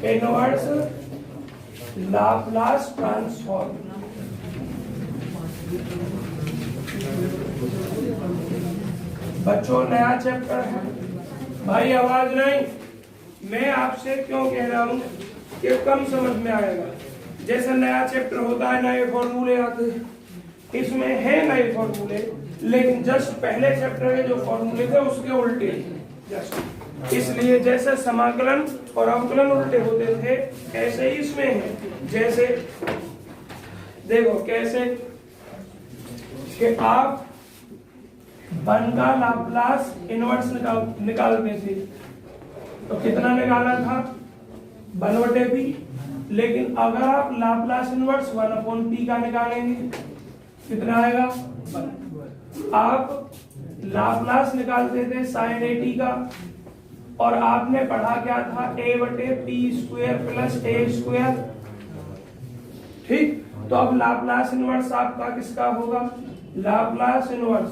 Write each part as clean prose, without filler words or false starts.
Inverse Laplace transform. बच्चों नया chapter है भाई, आवाज नहीं। मैं आपसे क्यों कह रहा हूं कि कम समझ में आएगा। जैसे नया चैप्टर होता है नए फॉर्मूले आते हैं, इसमें है नए फॉर्मूले, लेकिन जस्ट पहले चैप्टर के जो फॉर्मूले थे उसके उल्टे जस्ट। इसलिए जैसे समाकलन और अवकलन उल्टे होते थे ऐसे ही इसमें है। जैसे देखो कैसे कि आप 1 का लाप्लास इनवर्स निकालते थे तो कितना निकाला था 1/p, लेकिन अगर आप लाप्लास इनवर्स 1/p का निकालेंगे कितना आएगा 1। आप लाप्लास निकालते थे sin 80 का और आपने पढ़ा क्या था a/p² प्लस a²। ठीक, तो अब लाप्लास इनवर्स आपका किसका होगा, लाप्लास इनवर्स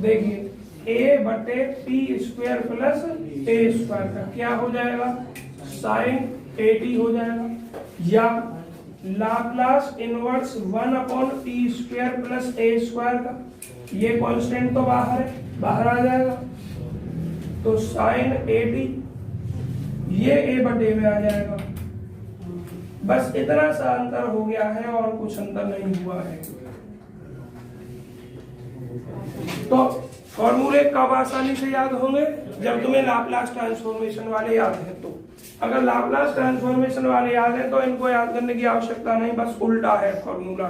देखिए a/p² प्लस a² का क्या हो जाएगा sin 80 हो जाएगा, या Laplace inverse 1/t² plus a² का, ये कांस्टेंट तो बाहर है, बाहर आ जाएगा तो sin 80 ये a/a में आ जाएगा। बस इतना सा अंतर हो गया है और कुछ अंतर नहीं हुआ है। तो फॉर्मूले कब आसानी से याद होंगे, जब तुम्हें लाप्लास ट्रांसफॉर्मेशन वाले याद है। तो अगर लाप्लास ट्रांसफॉर्मेशन वाले याद है तो इनको याद करने की आवश्यकता नहीं, बस उल्टा है फॉर्मूला।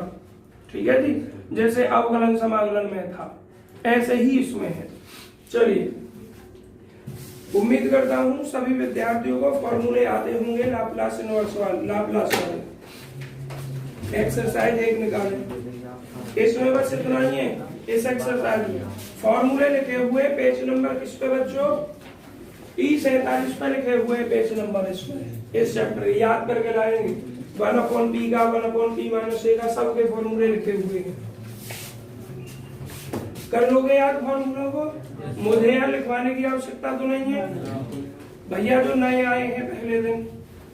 ठीक है जी, जैसे अवकलन समाकलन में था ऐसे ही इसमें है। चलिए, उम्मीद करता हूं सभी विद्यार्थियों को फॉर्मूले आते होंगे लाप्लास इनवर्स वाले, लाप्लास वाले। एक्सरसाइज 1 निकालें, इसमें बस इतना ही है। इस एक्सरसाइज में फॉर्मूले लिखे हुए पेज नंबर किस पे बच्चों, T47 पे लिखे हुए पेज नंबर इसमें। इस चैप्टर याद करके लाएंगे 1/p का 1/p-a का सबके फॉर्मूले लिखे हुए हैं। कर लोगे याद फॉर्मूलों को, मुझे यहाँ लिखवाने की आवश्यकता तो नहीं है। भैया जो नए आए हैं पहले दिन,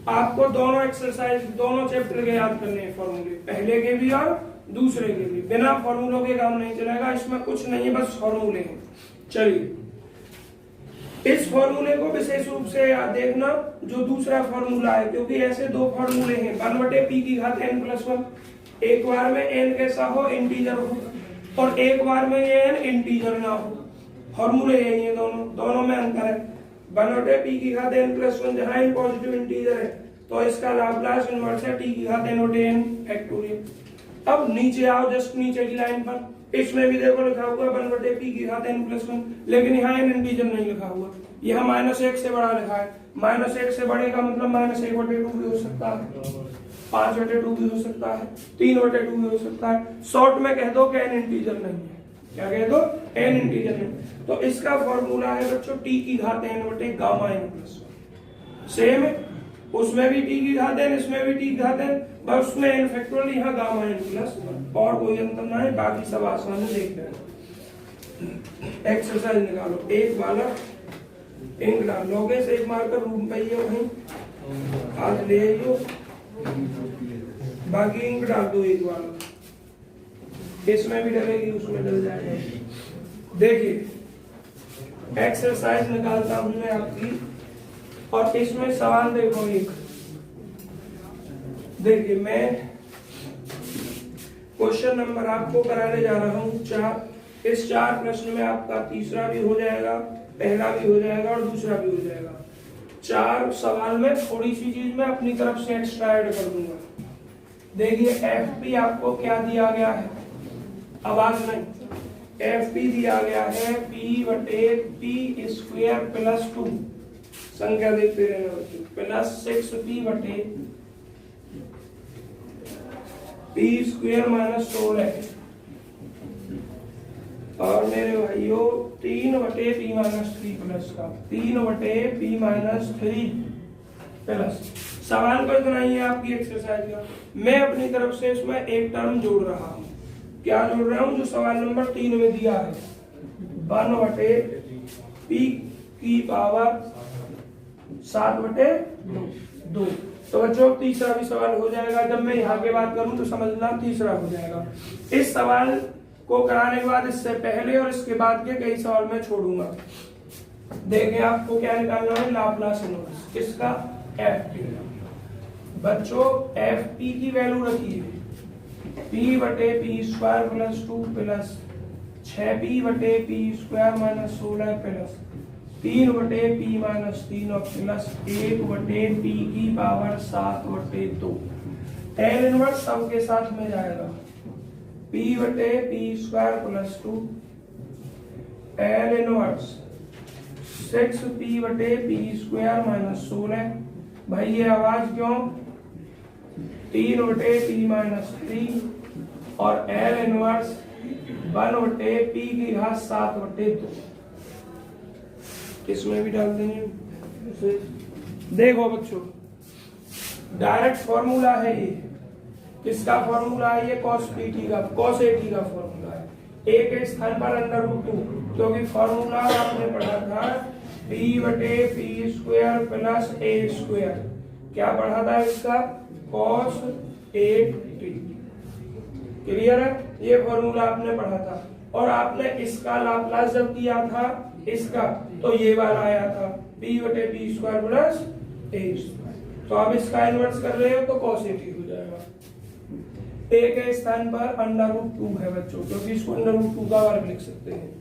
आपको दोनों एक्सरसाइज दोनों चैप्टर के याद करने हैं फॉर्मूले, पहले के भी और दूसरे के भी। बिना फॉर्मूलों के काम नहीं चलेगा, इसमें कुछ नहीं है, बस फॉर्मूले हैं। चलिए, इस फॉर्मूले को विशेष रूप से याद देखना जो दूसरा फॉर्मूला है, क्योंकि ऐसे 2 फॉर्मूले हैं 1/p⁴n+1। एक बार में n कैसा हो, इंटीजर हो, और एक बार में ये n इंटीजर ना हो। फॉर्मूले यही है, दोनों में अंतर है। 1/p⁴n+1 जहां पॉजिटिव इंटीजर है तो इसका लाप्लास इनवर्स है t⁴n/n फैक्टोरियल। अब नीचे आओ, जस्ट नीचे की लाइन पर, इसमें भी देखो लिखा हुआ 1/p⁴n+1, लेकिन यहाँ n इंटीजर नहीं लिखा हुआ, यहाँ -1 से बड़ा लिखा है। -1 से बड़े का मतलब -1/2 भी हो सकता है, 5/2 भी हो सकता है, 3/2 भी हो सकता है। शॉर्ट में कह दो कि n इंटीजर नहीं है। क्या कह दो, n इंटीजर नहीं। तो इसका फॉर्मूला है बच्चों t⁴n/Γ-n+1। सेम है, उसमें भी t⁴n, इसमें भी t⁴n, बस उसमें n फैक्टोरियल, यहाँ Γ-n+1, और कोई अंतर ना है, बाकी सब आसान देख लेना। एक्सरसाइज निकालो, 1 वाला इंक डाल लोगे से 1 मार्कर रूम पे ही वहीं आज ले आइयो, बाकी इंक डाल दो 1 वाला, इसमें भी डलेगी उसमें डल जाएगा। देखिए एक्सरसाइज निकालता हूं मैं आपकी, और इसमें सवाल देखो एक। देखिए मैं क्वेश्चन नंबर आपको कराने जा रहा हूं 4। इस 4 प्रश्न में आपका तीसरा भी हो जाएगा, पहला भी हो जाएगा और दूसरा भी हो जाएगा। 4 सवाल में थोड़ी सी चीज मैं अपनी तरफ से एक्स्ट्रा ऐड कर दूंगा। देखिए FP आपको क्या दिया गया है, आवाज नहीं, FP दिया गया है p/p² + 2, संख्या देखते रहना बच्चों, प्लस 6p/p² -16, और मेरे भाइयों 3/p-3 प्लस का 3/p-3 प्लस। सवाल को इतना ही है आपकी एक्सरसाइज का। मैं अपनी तरफ से इसमें एक टर्म जोड़ रहा हूं। क्या जोड़ रहा हूं, जो सवाल नंबर 3 में दिया है 1/p⁴ 7/2। तो बच्चों तीसरा भी सवाल हो जाएगा। जब मैं यहाँ के बात करूं तो समझना तीसरा हो जाएगा। इस सवाल को कराने के बाद इससे पहले और इसके बाद के कई सवाल मैं छोड़ूंगा। देखें आपको क्या निकालना है, लाप्लास इनवर्स किसका, एफ टी। बच्चों एफ टी की वैल्यू रखिए p/p² plus 2 plus 6p/p² minus 16 plus 3/p-3 और प्लस 1/p⁴ एल इनवर्स सब के साथ में जाएगा p/p² plus 2 L inverse 6p/p² minus 16। भाई ये आवाज क्यों, 3/p-3 और एल इनवर्स 1/p⁴ इसमें भी डाल देंगे। देखो बच्चों डायरेक्ट फॉर्मूला है ये, किसका फॉर्मूला है ये, cos pt का, cos at का फॉर्मूला है। a के स्थान पर √2, क्योंकि फॉर्मूला आपने पढ़ा था p/p² प्लस a², क्या पढ़ा था इसका, cos 8t। क्लियर है, ये फॉर्मूला आपने पढ़ा था। और आपने इसका लाप्लास जब किया था इसका, तो ये वाला आया था p/p² प्लस a²। तो आप इसका इन्वर्स कर रहे हो तो cos 8t हो जाएगा। a के स्थान पर √2 है बच्चों, क्योंकि इसको √2 का वर्ग लिख सकते हैं।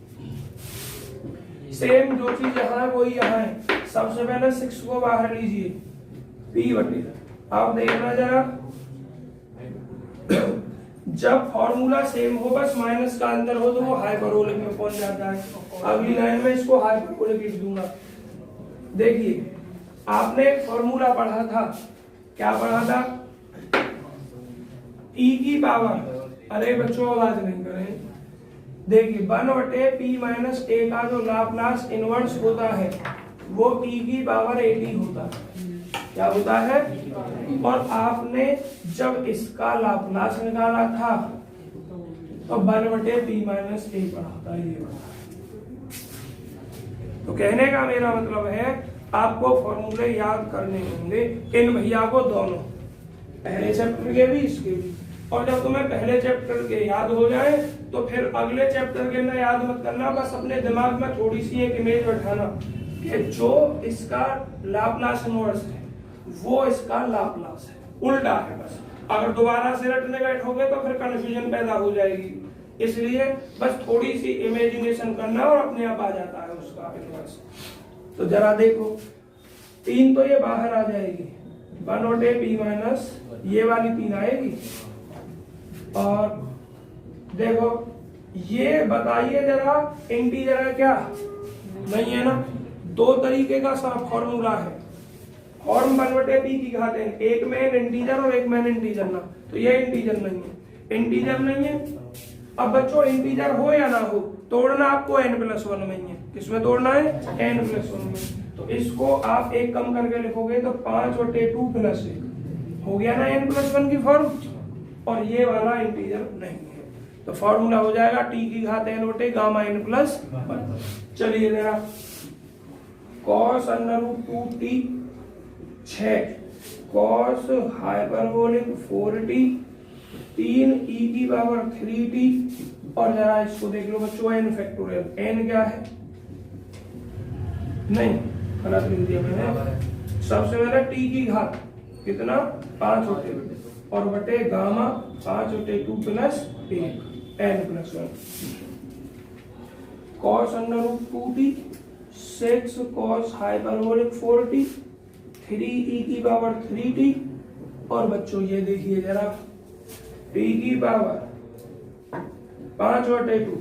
सेम जो चीज यहाँ है वही यहाँ है। सबसे पहले 6 को बाहर लीजिए, p/, आप देखना जरा जब फॉर्मूला सेम हो बस माइनस का अंदर हो तो वो हाइपरबोलिक में पहुंच जाता है। अगली लाइन में इसको हाइपरबोलिक लिख दूंगा। देखिए आपने एक फॉर्मूला पढ़ा था, क्या पढ़ा था, e की पावर, अरे बच्चों आवाज नहीं करें, देखिए 1/p-a का जो लाप्लास इनवर्स होता है वो e⁻80 होता है। क्या होता है, और आपने जब इसका लाप्लास निकाला था तो 1/p-a पढ़ा था ये। तो कहने का मेरा मतलब है आपको फॉर्मूले याद करने होंगे इन भैया को, दोनों पहले चैप्टर के भी इसके भी। और जब तुम्हें पहले चैप्टर के याद हो जाए तो फिर अगले चैप्टर के ना याद मत करना, बस अपने दिमाग में थोड़ी सी एक इमेज बैठाना कि जो इसका लाप्लास इनवर्स है वो इसका लाप्लास है, उल्टा है। बस अगर दोबारा से रटने बैठोगे तो फिर कंफ्यूजन पैदा हो जाएगी, इसलिए बस थोड़ी सी इमेजिनेशन करना और अपने आप आ जाता है उसका इनवर्स। तो जरा देखो 3 तो ये बाहर आ जाएगी, 1/p- ये वाली 3 आएगी। और देखो ये बताइए जरा इंटीजर है क्या, नहीं है ना। 2 तरीके का फॉर्मूला है, फॉर्म 1/p⁴, एक में इंटीजर और एक में इंटीजर ना, तो ये इंटीजर नहीं है, इंटीजर नहीं है। अब बच्चों इंटीजर हो या ना हो तोड़ना आपको n+1 में ही है। किसमें तोड़ना है, n+1 में। तो इसको आप एक कम करके लिखोगे तो 5/2 + 1 हो गया ना n+1 की फॉर्म, और ये वाला इंटीजर नहीं है। तो फॉर्मूला हो जाएगा t⁻n/Γ n+1। चलिए जरा cos √2t 6 cos hyperbolic 4t 3e⁻3t। और जरा इसको देख लो बच्चों n फैक्टोरियल, n क्या है, नहीं गलत लिख दिया मैंने। सबसे पहले t की घात कितना, 5/2 और बटे gamma 5/2 + 1 n+1। cos √2t 6 cos hyperbolic 4t 3e⁻3t। और बच्चों ये देखिए जरा t⁻5/2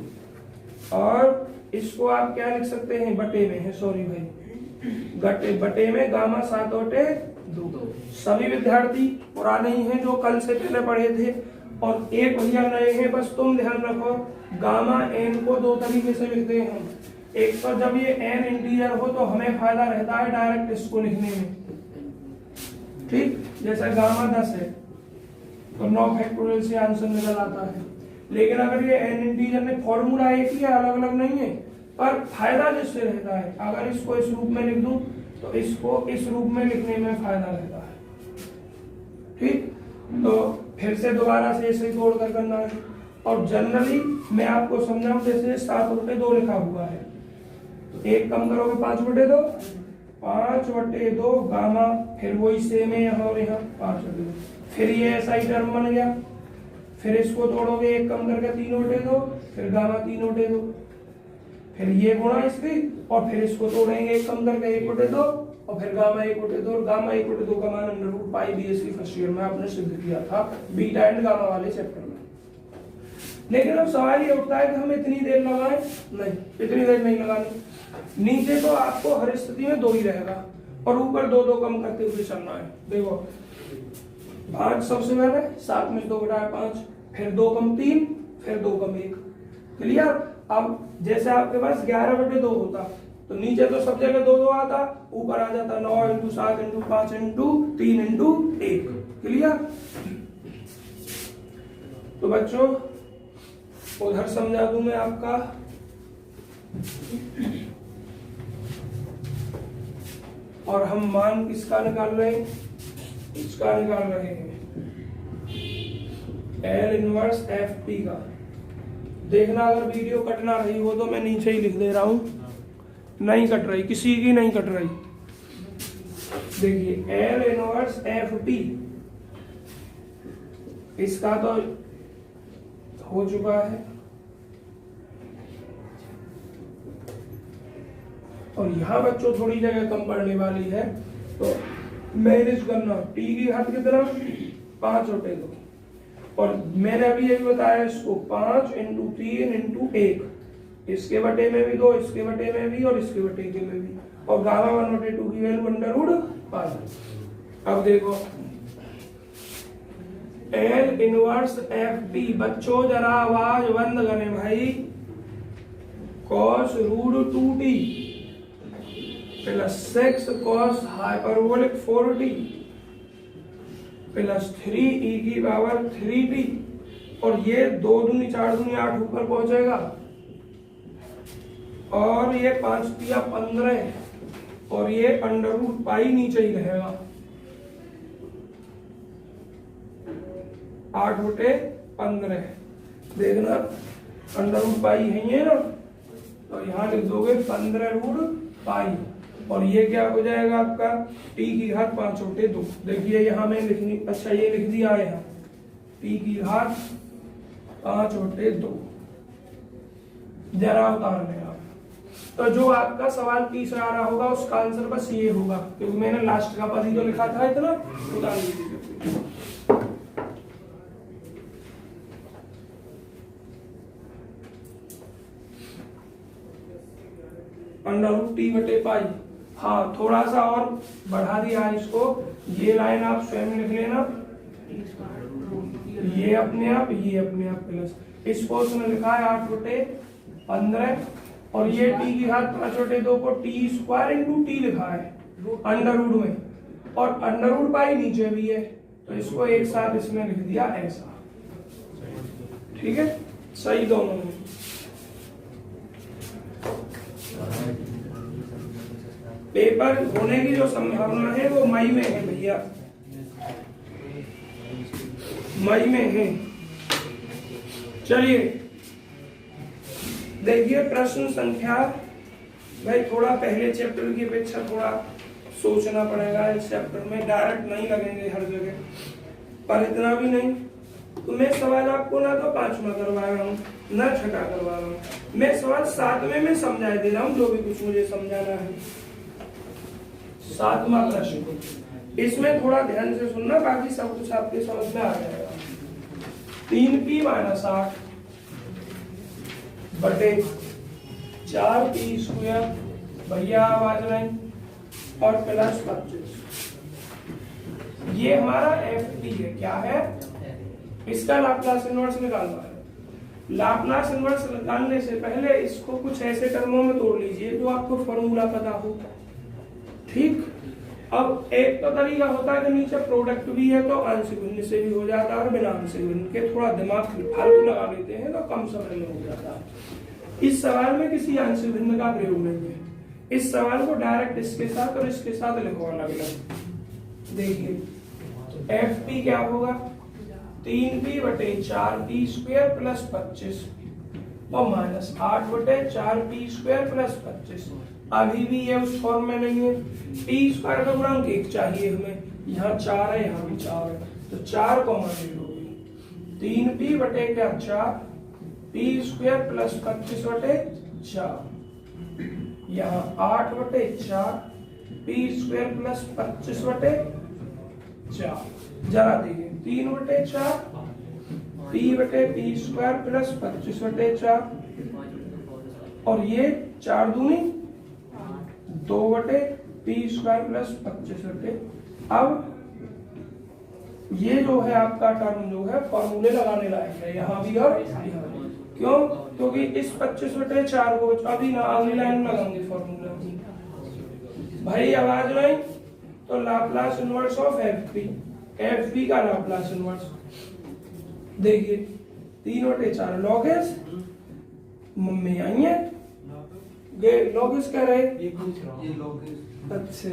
और इसको आप क्या लिख सकते हैं, बटे में है, सॉरी भाई, बटे में गामा 7/2। सभी विद्यार्थी पुराने ही हैं जो कल से पहले पढ़े थे, और एक भैया नए हैं। बस तुम ध्यान रखो गामा n को 2 तरीके से लिखते हैं। एक तो जब ये n इंटीजर हो तो हमें फायदा रहता है डायरेक्ट इसको लिखने में, ठीक, जैसे गामा 10 है तो 9 फैक्टोरियल से आंसर निकल आता है। लेकिन अगर ये n इंटीजर में फॉर्मूला एक ही है, अलग अलग नहीं है, पर फायदा जिससे रहता है, अगर इसको इस रूप में लिख दूं तो इसको इस रूप में लिखने में फायदा रहता है। ठीक, तो फिर से दोबारा से ऐसे तोड़ कर करना है। और जनरली मैं आपको समझाऊं, जैसे 7/2 लिखा हुआ है, तो एक कम करोगे 5/2, 5/2 गामा, फिर वही सेम है यहाँ और यहाँ 5/2, फिर ये ऐसा ही टर्म बन गया। फिर इसको तोड़ोगे एक कम करके 3/2, फिर गामा 3/2, फिर ये गुणा इसकी, और फिर इसको तोड़ेंगे एक कम करके 1/2, और फिर गामा 1/2, और गामा 1/2 का मान √π BSc फर्स्ट ईयर में आपने सिद्ध किया था बीटा एंड गामा वाले चैप्टर में। लेकिन अब सवाल ये उठता है कि हम इतनी देर लगाएं? नहीं, इतनी देर नहीं लगानी। नीचे तो आपको हर स्थिति में 2 ही रहेगा, और ऊपर 2 कम करते हुए चलना है। देखो 5 सबसे पहले, 7 में 2 घटाया 5, फिर 2 कम 3, फिर 2 कम 1। क्लियर? अब जैसे आपके पास 11/2 होता, तो नीचे तो सब जगह 2 आता, ऊपर आ जाता 9 × 7 × 5 × 3 × 1। क्लियर? तो बच्चों उधर समझा दूं मैं आपका। और हम मान किसका निकाल रहे हैं? इसका निकाल रहे हैं, L इनवर्स FP का। देखना अगर वीडियो कट ना रही हो तो मैं नीचे ही लिख दे रहा हूं, नहीं कट रही, किसी की नहीं कट रही। देखिए L इनवर्स FP, इसका तो हो चुका है, और यहां बच्चों थोड़ी जगह कम पड़ने वाली है, तो मैनेज करना। t की घात कितना? 5/2, और मैंने अभी यही बताया इसको 5 × 3 × 1, इसके बटे में भी 2, इसके बटे में भी, और इसके बटे के में भी, और गामा 1/2 की वैल्यू √π। अब देखो L इनवर्स FP, बच्चों जरा आवाज बंद करें भाई। cos √2t plus 6 cos hyperbolic 4t plus 3e⁻3t, और ये 2 दूनी 4 दूनी 8 ऊपर पहुंचेगा, और ये 5 तिया 15, और ये √π नीचे ही रहेगा। 8/15 देखना, √π है ना, तो यहाँ लिख दोगे 15√π, और ये क्या हो जाएगा आपका t की घात 5/2। देखिए यहाँ में लिखनी, अच्छा ये लिख दिया है यहाँ t की घात 5/2। जरा उतार लें आप, तो जो आपका सवाल तीसरा आ रहा होगा उसका आंसर बस ये होगा, क्योंकि मैंने लास्ट का पद ही तो लिखा था इतना। उतार लीजिए √t/π। हाँ, थोड़ा सा और बढ़ा दिया इसको, ये लाइन आप स्वयं लिख लेना, ये अपने आप, ये अपने आप प्लस, इसको उसने लिखा है 8/15, और ये t की घात 5/2 को t² × t लिखा है अंडर रूट में, और √π नीचे भी है, तो इसको एक साथ इसमें लिख दिया ऐसा। ठीक है, सही दोनों में। पेपर होने की जो संभावना है वो मई में है भैया, मई में है। चलिए देखिए प्रश्न संख्या, भाई थोड़ा पहले चैप्टर की अपेक्षा थोड़ा सोचना पड़ेगा, इस चैप्टर में डायरेक्ट नहीं लगेंगे हर जगह, पर इतना भी नहीं। तो मैं सवाल आपको ना तो 5वां करवा रहा हूँ ना 6ठा करवा रहा हूँ, मैं सवाल 7वें में समझा दे रहा हूँ, जो भी कुछ मुझे समझाना है। 7वां प्रश्न, इसमें थोड़ा ध्यान से सुनना, बाकी सब कुछ आपके समझ में आ जाएगा। 3p-8 बटे 4p² भैया आवाज नहीं, और प्लस 25, ये हमारा FT है। क्या है? इसका लाप्लास इनवर्स निकालना है। लाप्लास इनवर्स निकालने से पहले इसको कुछ ऐसे टर्मों में तोड़ लीजिए जो आपको फॉर्मूला पता हो। ठीक, अब एक तो तरीका होता है कि नीचे प्रोडक्ट भी है तो आंशिक भिन्न से भी हो जाता है, और बिना आंशिक भिन्न के थोड़ा दिमाग फालतू लगा लेते हैं तो कम समय में हो जाता है। इस सवाल में किसी आंशिक भिन्न का प्रयोग नहीं है, इस सवाल को डायरेक्ट इसके साथ और इसके साथ लिखो अलग अलग। देखिए एफ पी क्या होगा, 3p/4p² प्लस 25 और माइनस 8/4p² प्लस 25। अभी भी ये उस फॉर्म में नहीं है। p² का गुणांक 1 चाहिए हमें, यहाँ 4 है, यहाँ भी 4 है, तो 4 को मान लोगे 3p/4p² प्लस 25/4, यहाँ 8/4p² प्लस 25/4। जरा देखिए 3/4 p/p² प्लस 25/4 और ये 4 दूनी 2/p² प्लस 25/4। अब ये जो है आपका टर्म जो है फॉर्मूले लगाने लायक है यहाँ भी और यहाँ भी। क्यों? क्योंकि इस 25/4 को अभी ना अगली लाइन में लगाएंगे फॉर्मूला। भाई आवाज नहीं तो Laplace inverse of F P का लाप्लास इनवर्स देखिए 3/4 लॉगस। मम्मी आई है लॉगस कह रहे अच्छा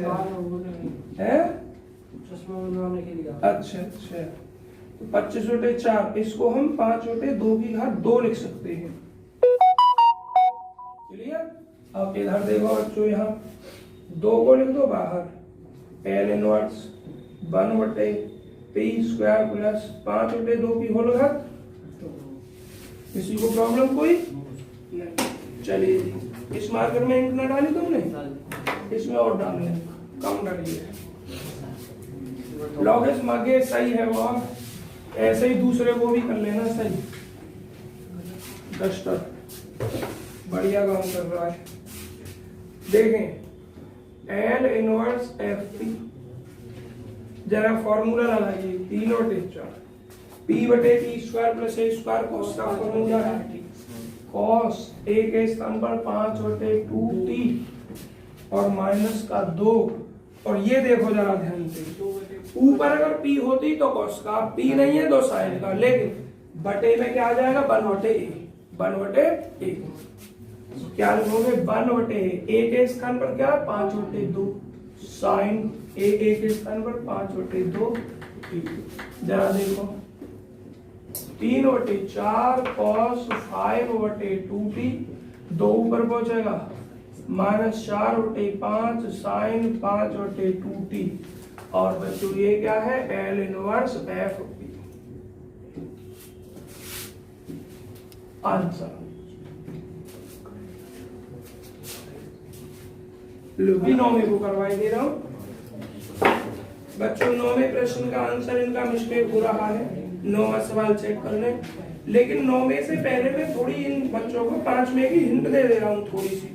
है, अच्छा अच्छा। तो 25/4 इसको हम 5/2 लिख सकते हैं। क्लियर? अब इधर देखो बच्चों, यहाँ 2 को लिख दो बाहर, एल इनवर्स 1/p² प्लस 5/2 की होल घात। किसी को प्रॉब्लम कोई नहीं? चलिए जी, इस मार्कर में इंक ना डाली तुमने, इसमें और डालने कम डालिए। लॉगस मागे सही है वो, ऐसे ही दूसरे को भी कर लेना सही। डस्टर बढ़िया काम कर रहा है। देखें एल इनवर्स एफ पी, जरा फॉर्मूला लगाइए 3/4 p/p² प्लस a² कॉस का फॉर्मूला है कॉस a के स्थान पर 5/2t और माइनस का 2। और ये देखो जरा ध्यान से, ऊपर अगर p होती तो कॉस का, p नहीं है तो साइन का, लेकिन बटे में क्या आ जाएगा 1/a। क्या लिखोगे 1/a के स्थान पर क्या 5/2 साइन a के स्थान पर 5/2। जरा देखो 3/4 cos 5/2t, 2 ऊपर पहुंचेगा माइनस 4/5 साइन 5/2t। और बच्चों ये क्या है L inverse F P. Answer भी 9वें को करवाई दे रहा हूं बच्चों। 9वें प्रश्न का आंसर इनका मिस्टेक हो रहा है, 9वां सवाल चेक कर लें। लेकिन 9वें से पहले मैं थोड़ी इन बच्चों को 5वें की हिंट दे रहा हूं, थोड़ी सी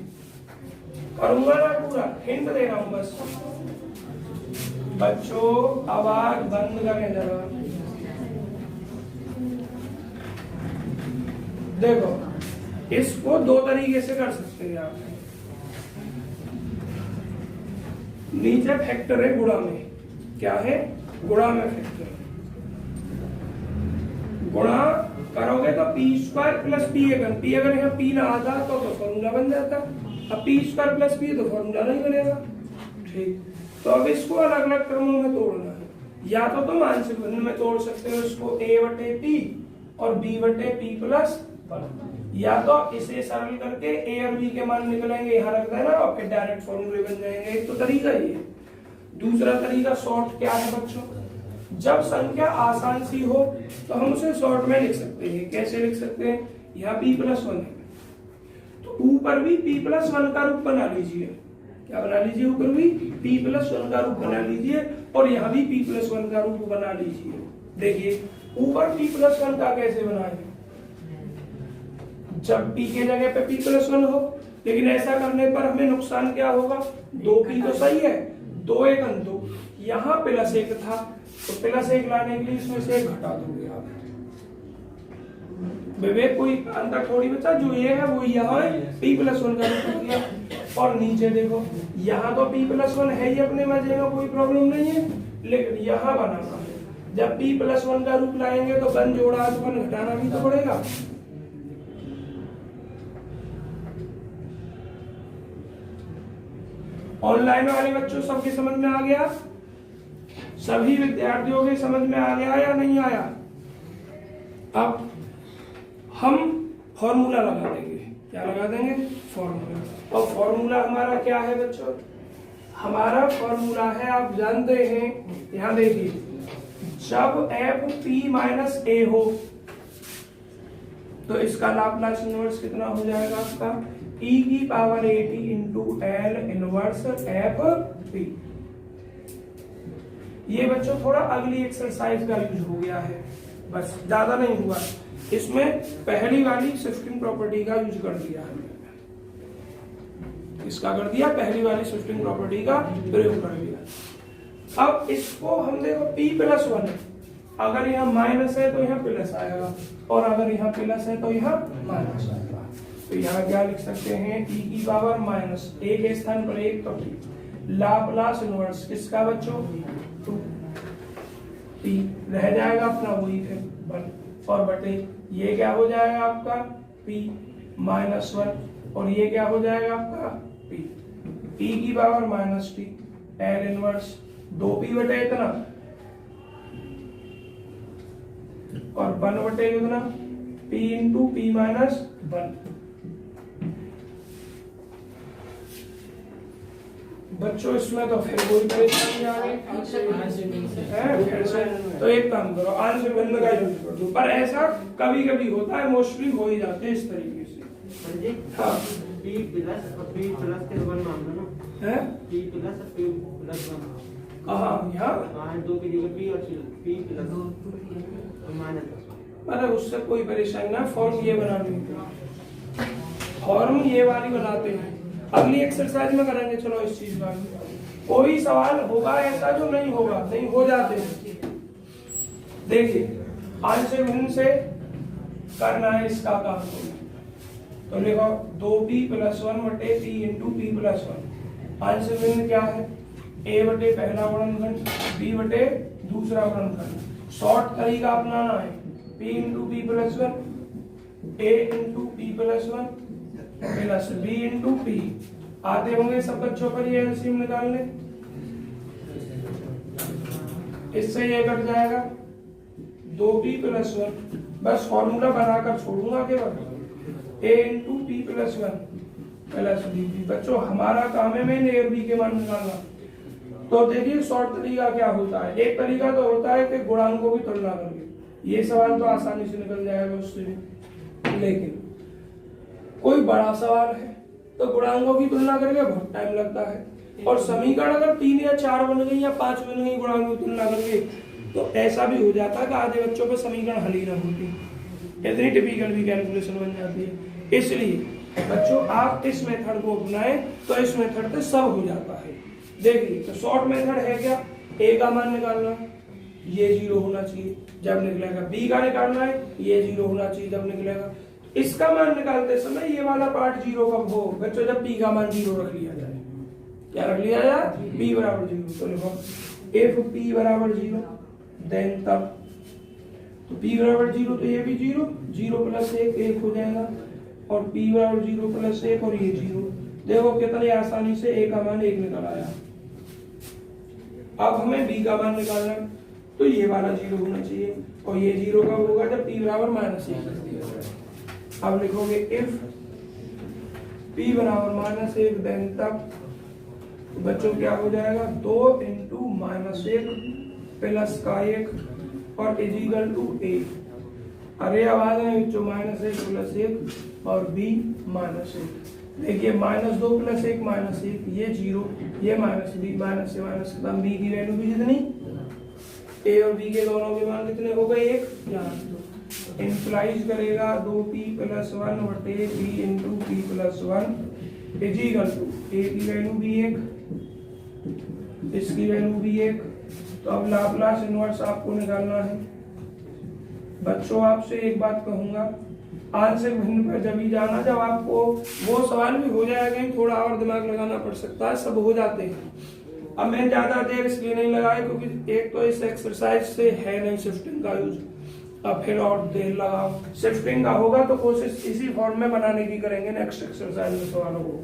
करूंगा ना, पूरा हिंट दे रहा हूं बस। बच्चों आवाज बंद करें जरा। देखो इसको 2 तरीके से कर सकते हैं आप। नीचे फैक्टर है गुणा में, क्या है गुणा में फैक्टर। गुणा करोगे तो p² प्लस p अगर यहाँ p ना आता तो फॉर्मूला बन जाता। अब p² प्लस p तो फॉर्मूला नहीं बनेगा। ठीक, तो अब इसको अलग अलग क्रमों में तोड़ना है। या तो तुम आंशिक भिन्न में तोड़ सकते हो इसको a/p और b/p प्लस, या तो इसे सरल करके a और b के मान निकलेंगे, यहाँ रख देना और फिर डायरेक्ट फॉर्मूले बन जाएंगे। एक तो तरीका ये। दूसरा तरीका शॉर्ट क्या है बच्चों, जब संख्या आसान सी हो तो हम उसे शॉर्ट में लिख सकते हैं। कैसे लिख सकते हैं, यहाँ p+1 है तो ऊपर भी p+1 का रूप बना लीजिए। क्या बना लीजिए, ऊपर भी p+1 का रूप बना लीजिए और यहाँ भी p+1 का रूप बना लीजिए। देखिए ऊपर p+1 का कैसे बनाएंगे, जब p के जगह पे p+1 हो। लेकिन ऐसा करने पर हमें नुकसान क्या होगा, 2p तो सही है, 2 1 2, यहाँ +1 था तो +1 लाने के लिए इसमें से 1 घटा दोगे आप। विवेक कोई अंतर थोड़ी बचा, जो ये है वो यहाँ है, p+1 का रूप हो गया। और नीचे देखो यहाँ तो p+1 है ही अपने मजे में, कोई प्रॉब्लम नहीं है, लेकिन यहाँ बनाना है। जब p+1 का रूप लाएंगे तो 1 जोड़ा 1 घटाना भी तो पड़ेगा। ऑनलाइन वाले बच्चों सबके समझ में आ गया? सभी विद्यार्थियों के समझ में आ गया या नहीं आया? अब हम फॉर्मूला लगा देंगे। क्या लगा देंगे? फॉर्मूला। और फॉर्मूला हमारा क्या है बच्चों? हमारा फॉर्मूला है, आप जानते हैं, यहां देखिए, जब एफ पी माइनस ए हो तो इसका लाप्लास इनवर्स कितना हो जाएगा आपका? e की power at into L inverse F P. ये बच्चों थोड़ा अगली एक्सरसाइज का यूज हो गया है, बस ज्यादा नहीं हुआ। इसमें पहली वाली शिफ्टिंग प्रॉपर्टी का यूज कर दिया है। इसका कर दिया, पहली वाली शिफ्टिंग प्रॉपर्टी का प्रयोग कर दिया। अब इसको हम देखो p+1 है, अगर यहाँ माइनस है तो यहाँ प्लस आएगा, और अगर यहाँ प्लस है तो यहाँ माइनस आएगा। तो यहाँ क्या लिख सकते हैं? e की पावर माइनस ए के स्थान पर 1 तो लाप्लास इनवर्स किसका बच्चों? 2 p रह जाएगा अपना वही थे 1 और बटे ये क्या हो जाएगा आपका? p-1 और ये क्या हो जाएगा आपका? p की power minus T L inverse 2p बटे इतना और 1 बटे कितना? p into p minus 1। बच्चों इसमें तो फिर कोई परेशानी आ गई फिर से। तो एक काम करो, आंसर भिन्न का यूज कर दो, पर ऐसा कभी कभी होता है, मोस्टली हो ही जाते हैं इस तरीके से। हाँ p प्लस और p प्लस के 1 मान लो ना है p प्लस और p प्लस 1 कहाँ? यहाँ 2 की जगह p और p प्लस और माइनस। मतलब उससे कोई परेशानी ना, फॉर्म ये बना लेंगे, फॉर्म ये वाली बनाते हैं, अगली एक्सरसाइज में करेंगे। चलो इस चीज का कोई सवाल होगा ऐसा जो नहीं होगा? नहीं हो जाते हैं। देखिए आंसर भिन्न से करना है इसका काम, तो लिखो 2p+1 बटे p इंटू p+1। आंसर भिन्न क्या है? a बटे पहला गुणनखंड b बटे दूसरा गुणनखंड। शॉर्ट तरीका अपनाना है, p into p+1 a into p+1 plus b into p। आते होंगे सब बच्चों पर ये एलसीएम निकालने, इससे ये कट जाएगा 2p+1, बस फॉर्मूला बनाकर छोड़ूंगा केवल a into p+1 plus b। बच्चों हमारा काम है मेन a और b के मान निकालना। तो देखिए शॉर्ट तरीका क्या होता है, एक तरीका तो होता है कि गुणांकों की तुलना करके, ये सवाल तो आसानी से निकल जाएगा उससे भी, लेकिन कोई बड़ा सवाल है तो गुणांकों की तुलना करके बहुत टाइम लगता है। और समीकरण अगर 3 या 4 बन गई या 5 बन गई गुणांकों की तुलना करके, तो ऐसा भी हो जाता है कि आधे बच्चों पे समीकरण हल ही ना होती, इतनी टिपिकल भी कैलकुलेशन बन जाती है। इसलिए बच्चों आप इस मेथड को अपनाएं तो इस मेथड से सब हो जाता है। देखिए तो शॉर्ट मेथड है क्या? a का मान निकालना, ये 0 होना चाहिए जब निकलेगा, b का निकालना है, ये 0 होना चाहिए जब निकलेगा। इसका मान निकालते समय ये वाला पार्ट 0 कब हो बच्चों? जब p का मान 0 रख लिया जाए। क्या रख लिया जाए? p बराबर 0। तो लिखो if p बराबर 0 देन तब, तो p बराबर 0 तो ये भी 0, 0 प्लस 1 हो जाएगा, और p बराबर 0 प्लस 1 और ये 0। देखो कितनी आसानी से a का मान 1 निकल आया। अब हमें b का मान निकालना, तो ये वाला 0 होना चाहिए, और ये 0 कब होगा? जब p बराबर -1 कर दिया जाए। अब लिखोगे इफ p बराबर -1 देन तब, तो बच्चों क्या हो जाएगा? 2 इंटू -1 प्लस का 1 और इजिकल टू a। अरे आवाज है जो -1 प्लस 1 और b -1। देखिए -2 प्लस 1 -1, ये 0, ये -b, माइनस से माइनस खत्म। b की वैल्यू भी जितनी, a और b के दोनों के मान कितने हो गए? 1। यहाँ इंप्लाइज करेगा 2p+1 बटे b into p+1 is equal to a की वैल्यू भी 1, इसकी वैल्यू भी 1। तो अब लाप्लास इनवर्स आपको निकालना है। बच्चों आपसे एक बात कहूंगा, आंसर भिन्न पर जब ही जाना जब आपको वो सवाल भी हो जाएगा, थोड़ा और दिमाग लगाना पड़ सकता है, सब हो जाते हैं। अब मैं ज्यादा देर इसलिए नहीं लगाया क्योंकि एक तो इस एक्सरसाइज से है नहीं शिफ्टिंग का यूज, अब फिर और देर लगाओ। शिफ्टिंग का होगा तो कोशिश इसी फॉर्म में बनाने की करेंगे नेक्स्ट एक्सरसाइज में सवालों को।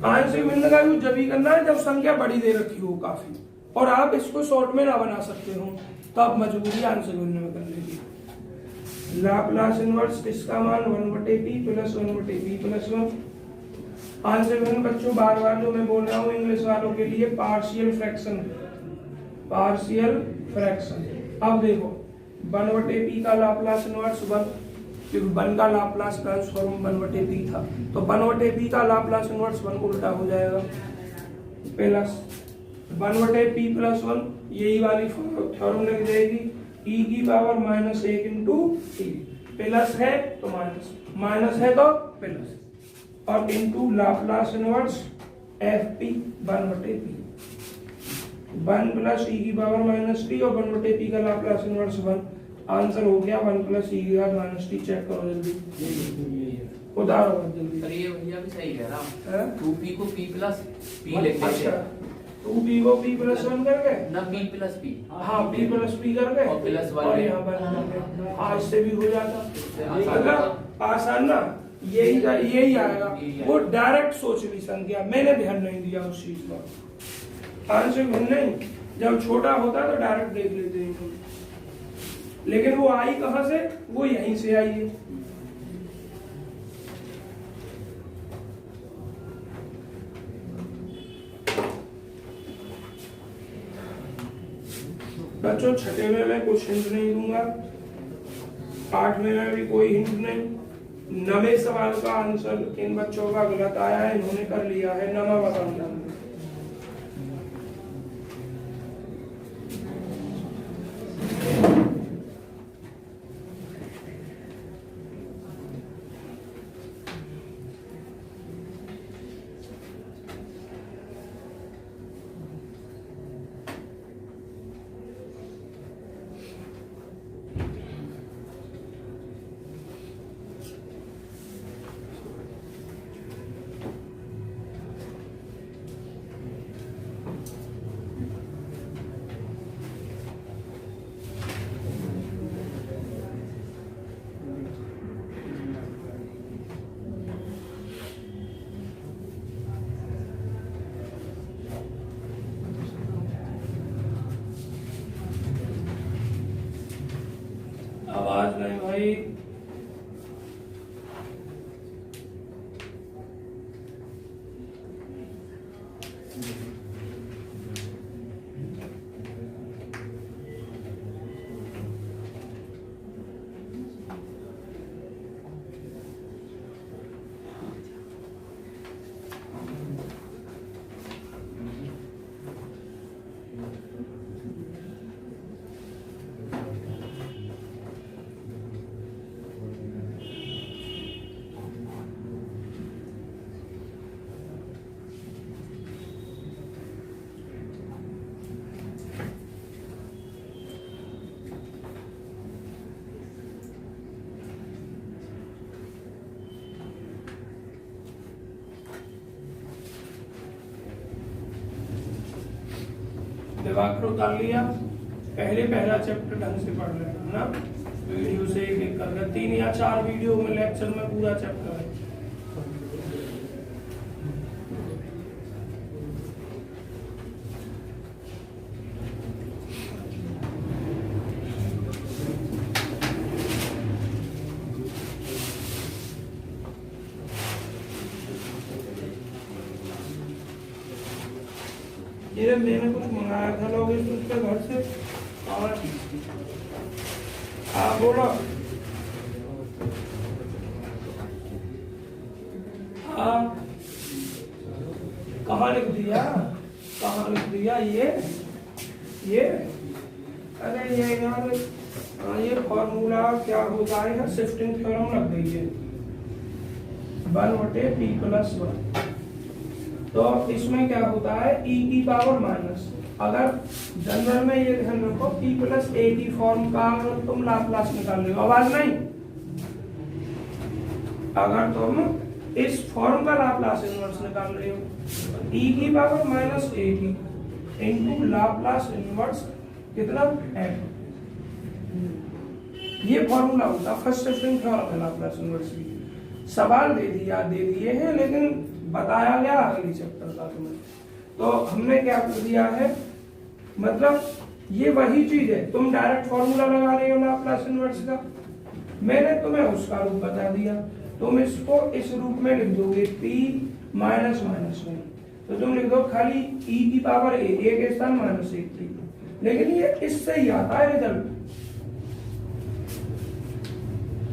आंशिक भिन्न का यूज जब ही करना है जब संख्या बड़ी दे रखी हो काफी, और आप इसको शॉर्ट में ना बना सकते हो, तब मजबूरी आंशिक भिन्न में करने की। लाप्लास इनवर्स इसका मान 1/p प्लस 1/p प्लस 1। आंशिक भिन्न बच्चों बार बार जो मैं बोल रहा हूँ इंग्लिश वालों के लिए पार्शियल फ्रैक्शन, पार्शियल फ्रैक्शन। अब देखो 1/p का लाप्लास इनवर्स 1, क्योंकि 1 का लाप्लास ट्रांसफॉर्म 1/p था, तो 1/p का लाप्लास इनवर्स 1 उल्टा हो जाएगा, प्लस 1/p प्लस 1, यही वाली थ्योरम लग जाएगी, e की पावर -1 इंटू t, प्लस है तो माइनस, माइनस है तो प्लस, और into Laplace inverse fp 1/p, 1 plus e की पावर -t और 1/p का लाप्लास इनवर्स 1। आंसर हो गया 1 प्लस e की पावर -t। चेक करो जल्दी, उतारो जल्दी। अरे ये भैया भी सही कह रहा है 2p को p प्लस p लिख देते अच्छा, 2p को p प्लस 1 कर गए ना, p प्लस p। हाँ p प्लस p कर गए और प्लस 1 और यहाँ पर हाँ इससे भी हो जाता, आसान अगर आसान ना, यही आएगा। वो डायरेक्ट सोच ली संख्या, मैंने ध्यान नहीं दिया उस चीज पर। आंशिक भिन्न नहीं, जब छोटा होता तो डायरेक्ट देख लेते हैं, लेकिन वो आई कहाँ से, वो यहीं से आई है। बच्चों छठे में मैं कुछ हिंट नहीं दूंगा, 8वें में भी कोई हिंट नहीं। 9वें सवाल का आंसर इन बच्चों का गलत आया है, इन्होंने कर लिया है 9वां बताऊंगा। आवाज नहीं भाई, दिवाकर उतार लिया। पहला चैप्टर ढंग से पढ़ रहे हैं ना, वीडियो से एक एक करके 3 या 4 वीडियो में लेक्चर में पूरा चैप्टर है। ये मैंने कुछ मंगाया था लोग उसके घर से, और हाँ बोलो, हाँ कहाँ लिख दिया, कहाँ लिख दिया ये अरे ये यार, ये फॉर्मूला क्या होता है, शिफ्टिंग थ्योरम लग गई है 1/p + 1। तो इसमें क्या होता है, e की पावर माइनस, अगर जनरल में ये ध्यान रखो p + at फॉर्म का अगर तुम लाप्लास निकाल रहे हो, आवाज नहीं, अगर तुम इस फॉर्म का लाप्लास इनवर्स निकाल रहे हो, e की power -at into Laplace inverse कितना f, ये फॉर्मूला होता फर्स्ट शिफ्टिंग थ्योरम है लाप्लास इनवर्स की। सवाल दे दिए हैं, लेकिन बताया गया अगली चैप्टर का तुम्हें। तो हमने क्या कर दिया है, मतलब ये वही चीज है, तुम डायरेक्ट फॉर्मूला लगा रहे हो लाप्लास इनवर्स का, मैंने तुम्हें उसका रूप बता दिया, तुम इसको इस रूप में लिख दोगे p माइनस माइनस में, तो तुम लिख दो खाली e की पावर a, a के स्थान माइनस 1 थी, लेकिन ये इससे ही आता है रिजल्ट।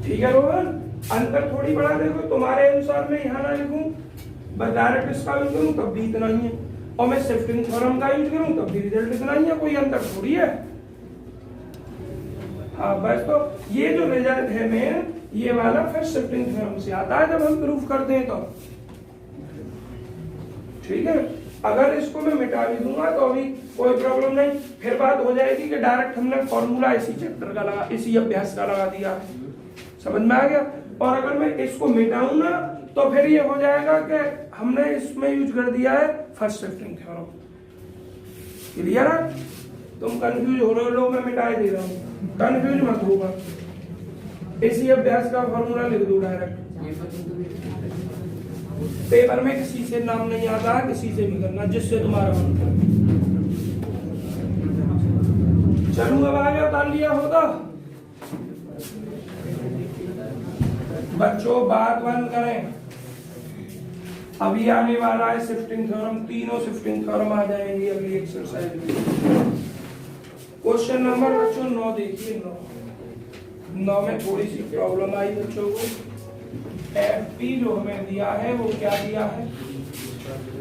ठीक है रोहन, अंतर थोड़ी बड़ा, देखो तुम्हारे अनुसार मैं यहाँ ना लिखूं, बस डायरेक्ट इसका यूज करूं तब भी इतना ही है, और मैं शिफ्टिंग थ्योरम का यूज करूं तब भी रिजल्ट इतना ही है, कोई अंतर थोड़ी है। हाँ बस, तो ये जो रिजल्ट है मेन, ये वाला फिर शिफ्टिंग थ्योरम से आता है जब हम प्रूफ करते हैं तो। ठीक है, अगर इसको मैं मिटा भी दूंगा तो अभी कोई प्रॉब्लम नहीं, फिर बात हो जाएगी कि डायरेक्ट हमने फॉर्मूला इसी चैप्टर का लगा, इसी अभ्यास का लगा दिया है, समझ में आ गया। और अगर मैं इसको मिटाऊं ना तो फिर ये हो जाएगा कि हमने इसमें यूज कर दिया है फर्स्ट शिफ्टिंग थ्योरम। क्लियर है, तुम कंफ्यूज हो रहे हो, मैं मिटा दे रहा हूँ, कंफ्यूज मत होगा। इसी अभ्यास का फॉर्मूला लिख दो डायरेक्ट, पेपर में किसी से नाम नहीं आता है, किसी से भी करना जिससे तुम्हारा मन करे। चलो अब आगे उतार लिया होगा बच्चों, बात बंद करें, अभी आने वाला है शिफ्टिंग थ्योरम, तीनों शिफ्टिंग थ्योरम आ जाएंगे अगली एक्सरसाइज में। क्वेश्चन नंबर बच्चों 9 देखिए, 9 में थोड़ी सी प्रॉब्लम आई बच्चों को। FP जो हमें दिया है वो क्या दिया है,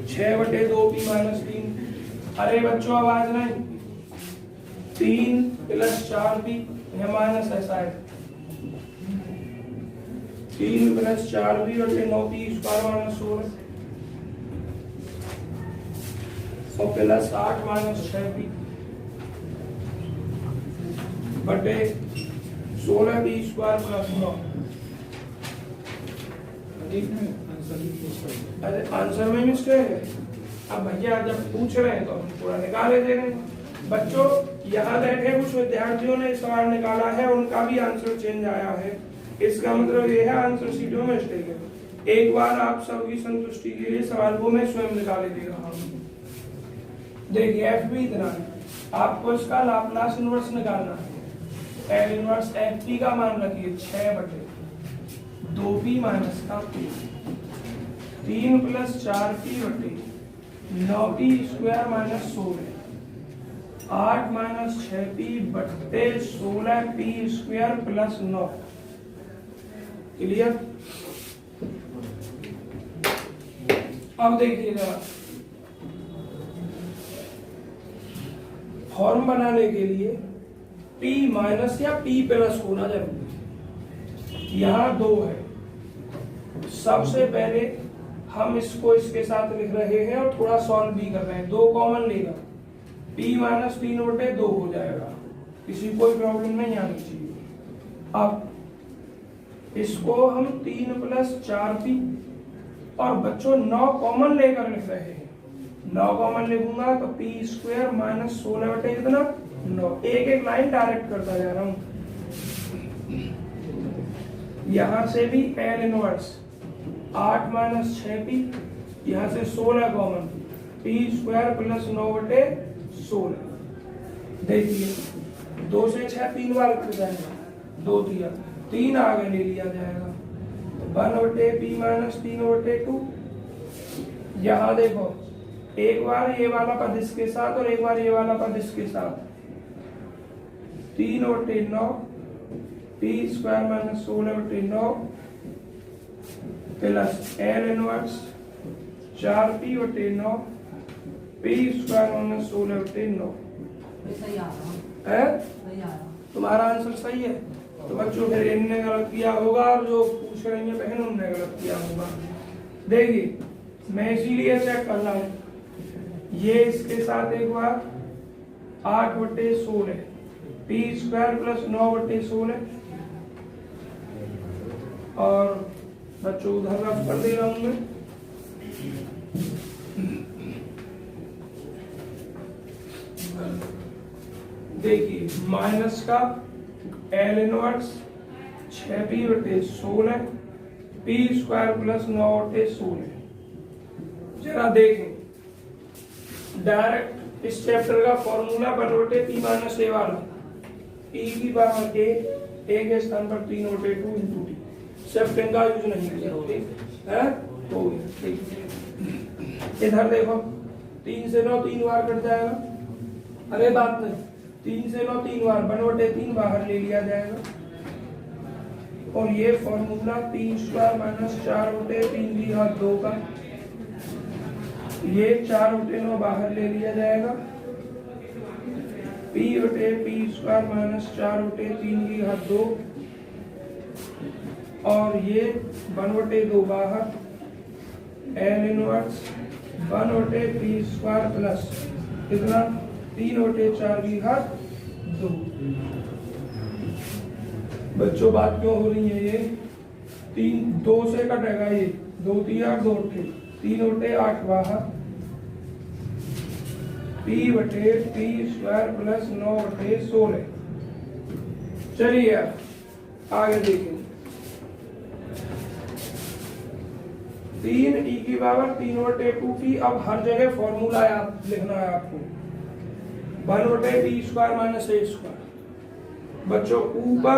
6/2p - 3। अरे बच्चों आवाज नहीं, 3 + 4p, यह माइनस ऐसा है, 3 + 4p / 9p² - 16 और प्लस 8 - 6p बटे 16p² + 9। अरे आंसर में मिस्टेक है, अब भैया जब पूछ रहे हैं तो हम पूरा निकाले दे रहे हैं। बच्चों यहाँ बैठे कुछ विद्यार्थियों ने सवाल निकाला है, उनका भी आंसर चेंज आया है, इसका मतलब यह है आंसर शीटों में मिस्टेक है। एक बार आप सबकी संतुष्टि के लिए सवाल को मैं स्वयं निकाले दे रहा हूँ। देखिए FP इतना है, आपको इसका लाप्लास इनवर्स निकालना है। L इनवर्स FP का मान रखिए 6/2p - p, 3 + 4p / 9p² - 16, 8 - 6p बटे 16p² + 9। क्लियर। अब देखिएगा, फॉर्म बनाने के लिए p माइनस या p प्लस होना जरूरी। यहाँ 2 है, सबसे पहले हम इसको इसके साथ लिख रहे हैं और थोड़ा सॉल्व भी कर रहे हैं, 2 कॉमन लेगा, p - 3/2 हो जाएगा, किसी कोई प्रॉब्लम नहीं आनी चाहिए। अब इसको हम 3 + 4p और बच्चों 9 कॉमन लेकर लिख रहे हैं, 9 कॉमन लिखूंगा तो p² - 16 बटे कितना 9, एक एक लाइन डायरेक्ट करता जा रहा हूं। यहां से भी L इनवर्स 8 - 6p, यहां से 16 कॉमन, p² + 9 बटे 16। देखिए 2 से 6 3 बार कट जाएगा, 2 दिया, 3 आगे ले लिया जाएगा, 1/p - 3/2। यहाँ देखो एक बार ये वाला पद इसके साथ और एक बार ये वाला पद इसके साथ, 3/9 p² - 16/9 plus L inverse 4p/9 p² - 16/9 है। तुम्हारा आंसर सही है। तो बच्चों फिर इनने गलत किया होगा और जो पूछ रही है बहन उनने गलत किया होगा। देखिए मैं इसीलिए चेक कर रहा हूँ, ये इसके साथ एक बार 8/16 p² + 9/16 और बच्चों उधर रफ कर दे रहा हूं मैं। देखिए माइनस का L इनवर्स 6p/16 p² + 9/16 जरा देखें, डायरेक्ट इस चैप्टर का फॉर्मूला 1/p माइनस a वाला, e की पावर a के स्थान पर 3/2 इंटू टी, शिफ्टिंग का यूज नहीं किया, ठीक है, हो गया, ठीक। इधर देखो 3 से 9 3 बार कट जाएगा, अरे बात नहीं, 3 से 9 3 बार 1/3 बाहर ले लिया जाएगा, और ये फॉर्मूला 3 स्क्वायर माइनस 4/3 की घात 2 का, ये 4/9 बाहर ले लिया जाएगा, p/p स्क्वायर माइनस 4/3 की घात 2, और ये 1/2 बाहर, l inverse 1/p square plus कितना 3/4 की घात 2। बच्चों बात क्यों हो रही है, ये 2 से कटेगा, ये 2 3 8 2 3/8 बाहर, p/p स्क्वायर प्लस 9/16। चलिए आगे देखें, 3 e की पावर 3/2 की, अब हर जगह फॉर्मूला लिखना है आपको, 1/p square minus a square. बच्चों ऊपर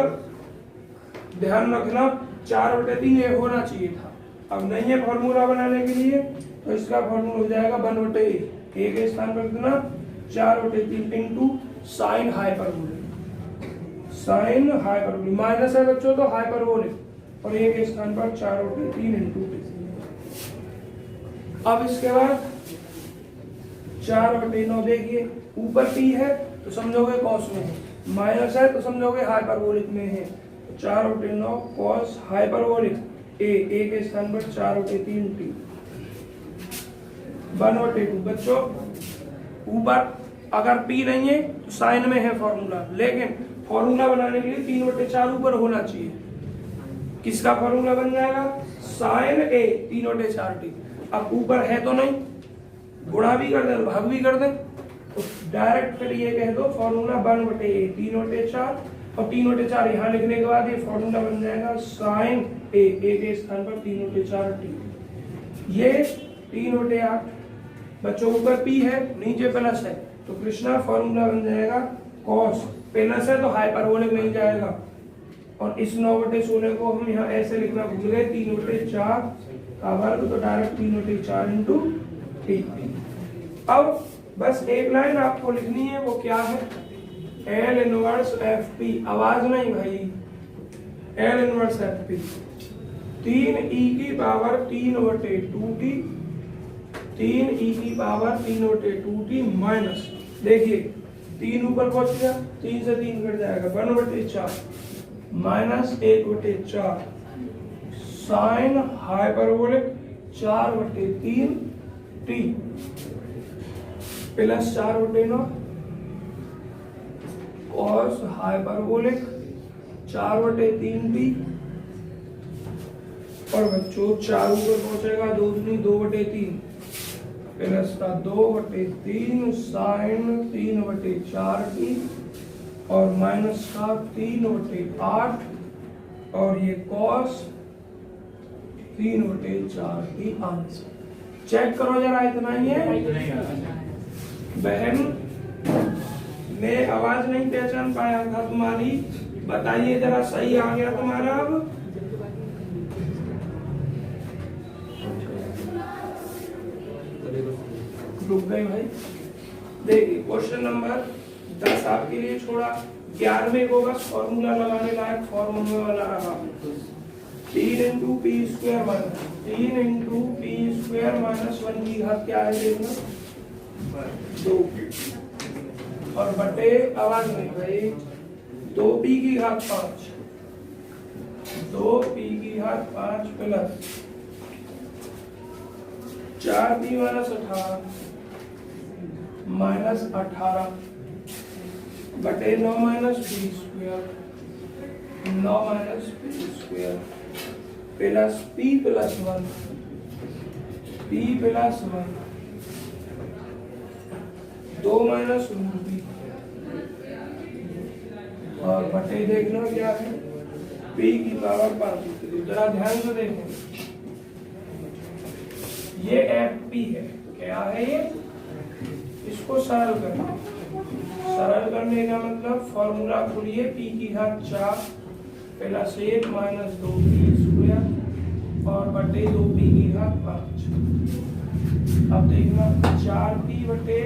ध्यान रखना 4/3 ये होना चाहिए था, अब नहीं है फॉर्मूला बनाने के लिए, तो इसका फॉर्मूला हो जाएगा 1/a, a के स्थान पर कितना 4/3 into sine hyperbolic, sine hyperbolic minus है बच्चों तो हाइपरबोलिक, और a के स्थान पर 4/3 इंटू टी। अब इसके बाद 4/9 देखिए, ऊपर p है तो समझोगे कॉस में है, माइनस है तो समझोगे हाइपरबोलिक में है, 4/9 कॉस हाइपरबोलिक a के स्थान पर 4/3 टी 1/2। बच्चों ऊपर अगर p नहीं है तो साइन में है फॉर्मूला, लेकिन फॉर्मूला बनाने के लिए 3/4 ऊपर होना चाहिए। किसका फॉर्मूला बन जाएगा, साइन a 3/4 टी। अब ऊपर है तो नहीं, गुणा भी कर दें भाग भी कर दें, तो डायरेक्ट फिर ये कह दो फॉर्मूला 1/a 3/4, और 3/4 यहाँ लिखने के बाद ये फॉर्मूला बन जाएगा साइन a के स्थान पर 3/4 टी, ये 3/8। बच्चों ऊपर p है नीचे प्लस है, तो कृष्णा फॉर्मूला बन जाएगा कॉस, प्लस है तो हाइपरबोलिक मिल जाएगा, और इस 9/16 को हम यहाँ ऐसे लिखना भूल गए, 3/4 का वर्ग, तो डायरेक्ट 3/4 इंटू टी। अब बस एक लाइन आपको लिखनी है, वो क्या है, एल इनवर्स एफ पी, आवाज नहीं भाई, L inverse F P 3e की पावर 3/2t, 3e की पावर 3/2t माइनस, देखिए 3 ऊपर पहुंच गया, 3 से 3 कट जाएगा, 1/4 minus 1/4 sine hyperbolic 4/3 T plus 4/9 cos hyperbolic 4/3 T, और बच्चों 4 ऊपर पहुंचेगा, 2 दूनी 2/3 प्लस का 2/3 साइन 3/4 टी, और माइनस का 3/8, और ये कॉस 3/4 की आंसर। चेक करो जरा, इतना ही है। बहन मैं आवाज नहीं पहचान पाया था तुम्हारी, बताइए जरा, सही आ गया तुम्हारा? अब रुक गए भाई। देखिए क्वेश्चन नंबर 10 आपके लिए छोड़ा, 11वें को बस फॉर्मूला लगाने लायक फॉर्मूला वाला रहा, 3 into P square minus 3 into P square minus 1 की घात क्या है देखना 2, और बटे आवाज नहीं भाई 2p की घात 5, 2p की घात 5 प्लस 4p माइनस 18 माइनस 18 बटे 9 minus P square 9 minus P square plus p plus 1 p plus 1 2 minus root p, और बटे देखना क्या है p की पावर 5। जरा ध्यान से देखें, ये एफ पी है, क्या है ये, इसको सरल करना। सरल करने का मतलब फॉर्मूला खोलिए, पी की घात 4 प्लस 1 माइनस 2p स्क्वायर और बटे 2p की घात 5। अब देखना 4p बटे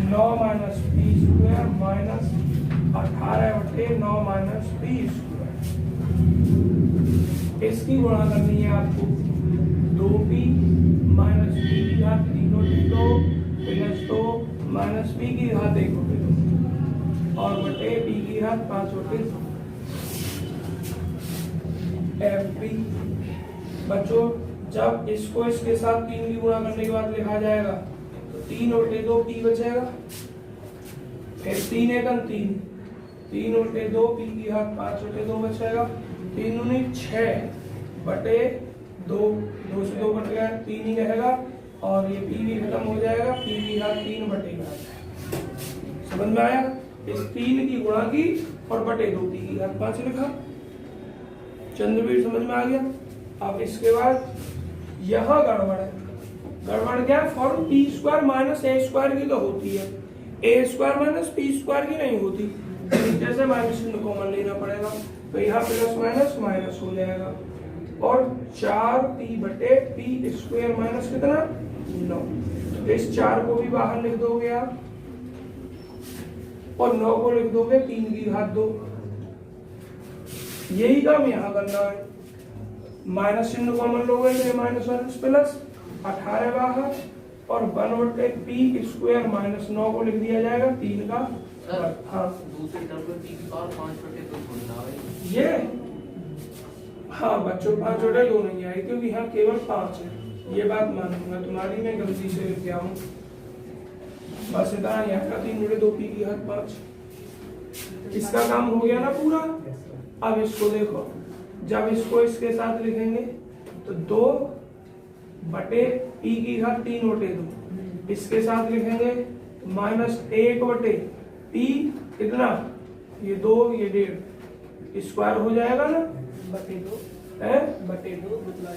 9 माइनस p स्क्वायर माइनस 18 बटे 9 माइनस p स्क्वायर। इसकी गुणा करनी है आपको, 2p माइनस p की घात 3 बटे 2 प्लस 2 माइनस p की घात 1 बटे 2 और बटे p की घात 5 बटे 2। एफ बच्चों जब इसको इसके साथ 3 की गुणा करने के बाद लिखा जाएगा तो 3 बटे 2 p बचेगा, फिर 3 एकम 3 3 बटे 2 p की घात 5 बटे 2 बचेगा, 3 दूनी 6 बटे 2, 2 से 2 कट गया 3 ही रहेगा और ये p भी खत्म हो जाएगा, p की घात 3 बटे 5। समझ में आया? इस 3 की गुणा की और बटे 2 p की घात 5 लिखा। चंद्रवीर समझ में आ गया? अब इसके बाद यहाँ गड़बड़ है। गड़बड़ क्या है? फॉर्म पी स्क्वायर माइनस ए स्क्वायर की तो होती है, ए स्क्वायर माइनस पी स्क्वायर की नहीं होती। जैसे माइनस चिन्ह कॉमन लेना पड़ेगा तो यहाँ प्लस माइनस माइनस हो जाएगा और 4p बटे पी स्क्वायर माइनस कितना 9। तो इस 4 को भी बाहर लिख दोगे आप और 9 को लिख दोगे 3 की घात 2। यही काम यहाँ करना है। माइनस चिन्ह कॉमन लोगे तो माइनस माइनस प्लस 18 बाहर और 1 बटे पी स्क्वायर माइनस 9 को लिख दिया जाएगा 3 का। हाँ दूसरी तरफ p की पावर 5 बटे 2 छोड़ना है ये। हाँ बच्चों 5 बटे 2 नहीं आई क्योंकि यहाँ केवल 5 है, ये बात मानूंगा तुम्हारी, मैं गलती से लिख गया हूँ। बस इतना यहाँ का 3 बटे 2 पी की घात 5। इसका काम हो गया ना पूरा। अब इसको देखो, जब इसको इसके साथ लिखेंगे तो 2 बटे पी की घात 3 बटे 2, इसके साथ लिखेंगे माइनस 1 बटे पी कितना, ये 2 ये 1.5 स्क्वायर हो जाएगा ना, बटे 2 है बटे 2 मतलब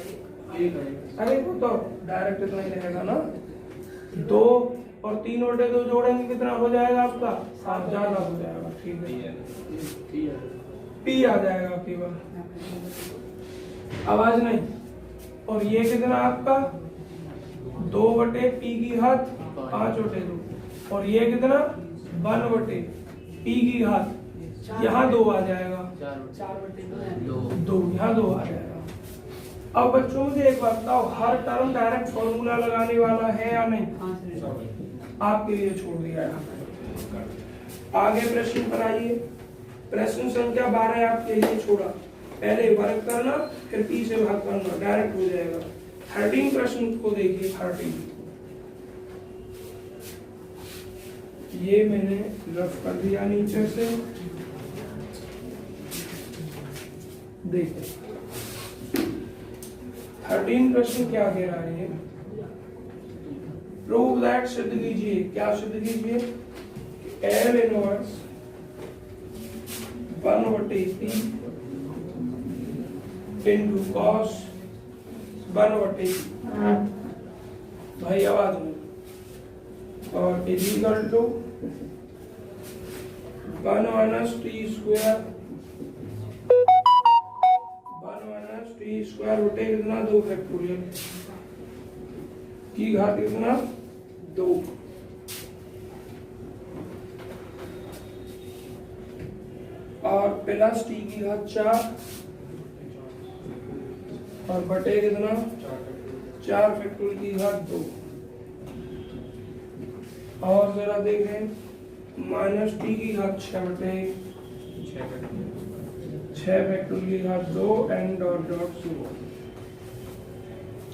1। अरे वो तो डायरेक्ट इतना ही रहेगा ना। 2 और 3 बटे 2 जोड़ेंगे कितना हो जाएगा आपका 7, ज्यादा हो जाएगा। ठीक है, पी आ जाएगा केवल, आवाज नहीं। और ये कितना आपका 2 बटे पी की घात 5 बटे 2 और ये कितना 1 बटे पी की घात, यहाँ 2 आ जाएगा, 4 बटे 2 यहाँ 2 आ जाएगा। अब बच्चों मुझे एक बात बताओ, हर टर्म डायरेक्ट फॉर्मूला लगाने वाला है या नहीं? आपके लिए छोड़ दिया है। आगे प्रश्न पर आइए। प्रश्न संख्या 12 आपके लिए छोड़ा, पहले वर्ग करना फिर पी से भाग करना, डायरेक्ट हो जाएगा। 13 प्रश्न को देखिए। 13 ये मैंने रफ कर दिया नीचे से, देखिए 13 प्रश्न क्या कह रहा है? प्रूव दैट, सिद्ध कीजिए। क्या सिद्ध कीजिए? एल इनवर्स 1 बटे पी इंटू कॉस 1 बटे, भाई आवाज में, और is equal to 1 minus T square, 1 minus T square बटे कितना 2 फैक्टोरियल की घात कितना 2 और प्लस टी की घात 4 और बटे कितना 4 फैक्टोरियल की घात 2। और जरा देखें माइनस टी की घात 6 बटे 6 फैक्टोरियल की घात 2 एंड डॉट डॉट 0।